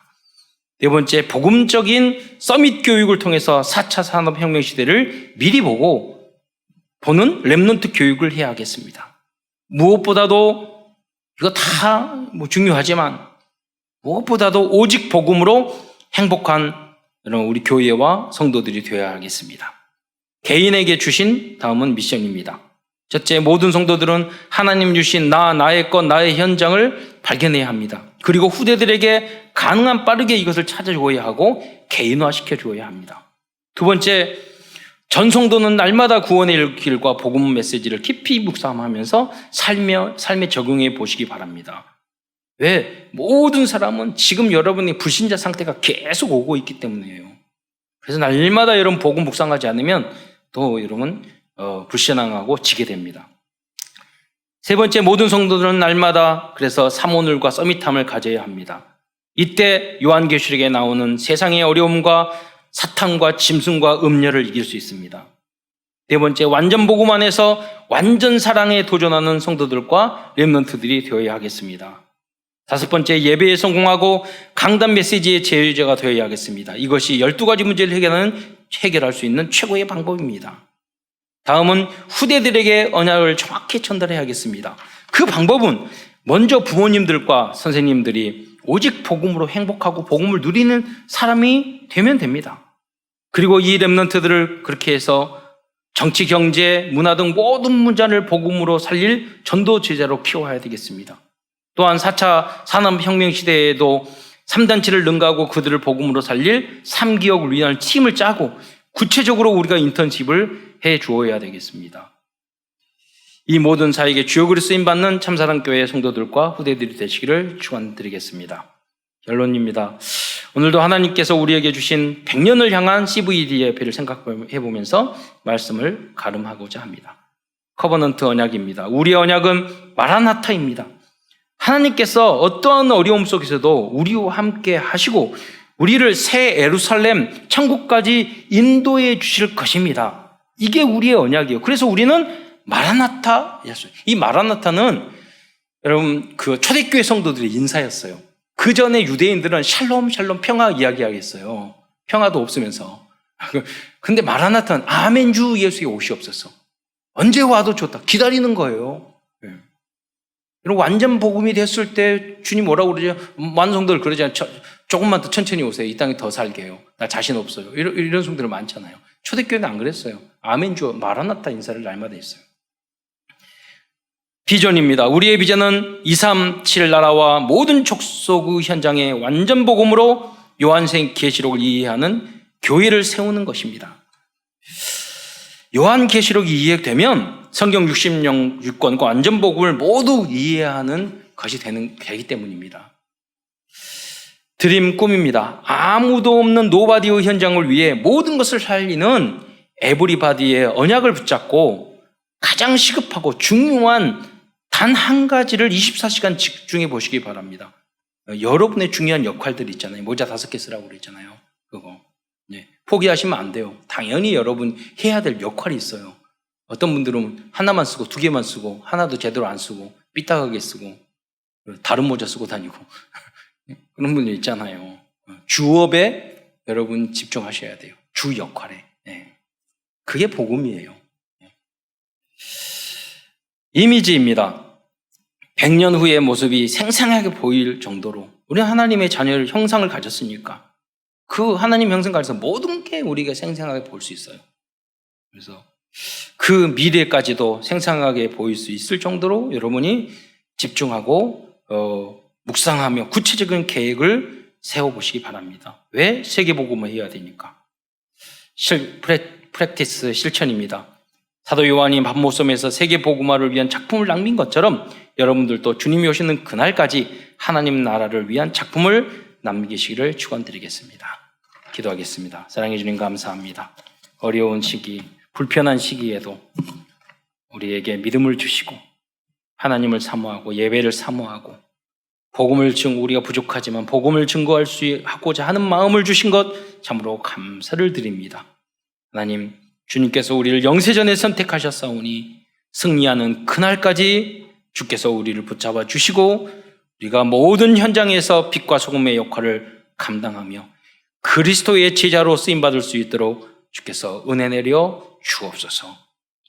네 번째, 복음적인 서밋 교육을 통해서 4차 산업혁명 시대를 미리 보는 렘넌트 교육을 해야 하겠습니다. 무엇보다도 이거 다 중요하지만 무엇보다도 오직 복음으로 행복한 우리 교회와 성도들이 되어야 하겠습니다. 개인에게 주신 다음은 미션입니다. 첫째, 모든 성도들은 하나님 주신 나의 것, 나의 현장을 발견해야 합니다. 그리고 후대들에게 가능한 빠르게 이것을 찾아줘야 하고 개인화시켜 줘야 합니다. 두 번째, 전 성도는 날마다 구원의 길과 복음 메시지를 깊이 묵상하면서 삶에 적용해 보시기 바랍니다. 왜? 모든 사람은 지금 여러분의 불신자 상태가 계속 오고 있기 때문이에요. 그래서 날마다 여러분 복음 묵상하지 않으면 또 여러분 불신앙하고 지게 됩니다. 세 번째, 모든 성도들은 날마다 그래서 사모늘과 서밋함을 가져야 합니다. 이때 요한계시록에 나오는 세상의 어려움과 사탄과 짐승과 음녀를 이길 수 있습니다. 네 번째, 완전 복음 안에서 완전 사랑에 도전하는 성도들과 렘넌트들이 되어야 하겠습니다. 다섯 번째, 예배에 성공하고 강단 메시지의 제휴자가 되어야 하겠습니다. 이것이 12가지 문제를 해결할 수 있는 최고의 방법입니다. 다음은 후대들에게 언약을 정확히 전달해야겠습니다. 그 방법은 먼저 부모님들과 선생님들이 오직 복음으로 행복하고 복음을 누리는 사람이 되면 됩니다. 그리고 이 렘넌트들을 그렇게 해서 정치, 경제, 문화 등 모든 문제를 복음으로 살릴 전도 제자로 키워야 되겠습니다. 또한 4차 산업혁명 시대에도 3단체를 능가하고 그들을 복음으로 살릴 3기업을 위한 팀을 짜고 구체적으로 우리가 인턴십을 해 주어야 되겠습니다. 이 모든 사역의 주역으로 쓰임받는 참사랑교회 성도들과 후대들이 되시기를 축원드리겠습니다. 결론입니다. 오늘도 하나님께서 우리에게 주신 100년을 향한 CVD의 배를 생각해 보면서 말씀을 가름하고자 합니다. 커버넌트 언약입니다. 우리의 언약은 마라나타입니다. 하나님께서 어떠한 어려움 속에서도 우리와 함께 하시고 우리를 새 예루살렘 천국까지 인도해 주실 것입니다. 이게 우리의 언약이에요. 그래서 우리는 마라나타였어요. 이 마라나타는 여러분 그 초대교회 성도들의 인사였어요. 그 전에 유대인들은 샬롬 샬롬 평화 이야기하겠어요. 평화도 없으면서. 근데 마라나타는 아멘 주 예수의 옷이없었어. 언제 와도 좋다. 기다리는 거예요. 여러분 완전 복음이 됐을 때 주님 뭐라고 그러죠? 완성들 그러잖아요. 조금만 더 천천히 오세요. 이 땅에 더 살게 해요. 나 자신 없어요. 이런 성도들 많잖아요. 초대교회는 안 그랬어요. 아멘 주 마라나타 인사를 날마다 했어요. 비전입니다. 우리의 비전은 237 나라와 모든 족속의 현장의 완전 복음으로 요한생 계시록을 이해하는 교회를 세우는 것입니다. 요한 계시록이 이해되면 성경 66권과 완전 복음을 모두 이해하는 것이 되기 때문입니다. 드림 꿈입니다. 아무도 없는 노바디의 현장을 위해 모든 것을 살리는 에브리바디의 언약을 붙잡고 가장 시급하고 중요한 단 한 가지를 24시간 집중해 보시기 바랍니다. 여러분의 중요한 역할들이 있잖아요. 모자 5개 쓰라고 그랬잖아요. 그거. 포기하시면 안 돼요. 당연히 여러분 해야 될 역할이 있어요. 어떤 분들은 하나만 쓰고 2개만 쓰고 하나도 제대로 안 쓰고 삐딱하게 쓰고 다른 모자 쓰고 다니고 그런 분들 있잖아요. 주업에 여러분 집중하셔야 돼요. 주 역할에. 그게 복음이에요. 이미지입니다. 100년 후의 모습이 생생하게 보일 정도로 우리는 하나님의 자녀를 형상을 가졌으니까 그 하나님 형상 가져서 모든 게 우리가 생생하게 볼 수 있어요. 그래서 그 미래까지도 생생하게 보일 수 있을 정도로 여러분이 집중하고 묵상하며 구체적인 계획을 세워보시기 바랍니다. 왜? 세계복음을 해야 되니까. 프랙티스 실천입니다. 사도 요한이 밤모섬에서 세계복음화를 위한 작품을 남긴 것처럼 여러분들도 주님이 오시는 그날까지 하나님 나라를 위한 작품을 남기시기를 축원드리겠습니다. 기도하겠습니다. 사랑해 주님 감사합니다. 어려운 시기, 불편한 시기에도 우리에게 믿음을 주시고 하나님을 사모하고 예배를 사모하고 복음을 우리가 부족하지만 복음을 증거할 수 하고자 하는 마음을 주신 것 참으로 감사를 드립니다. 하나님, 주님께서 우리를 영세전에 선택하셨사오니 승리하는 그날까지 주께서 우리를 붙잡아 주시고 우리가 모든 현장에서 빛과 소금의 역할을 감당하며 그리스도의 제자로 쓰임받을 수 있도록 주께서 은혜 내려 주옵소서.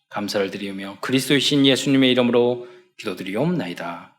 감사를 드리며 그리스도의 신 예수님의 이름으로 기도드리옵나이다.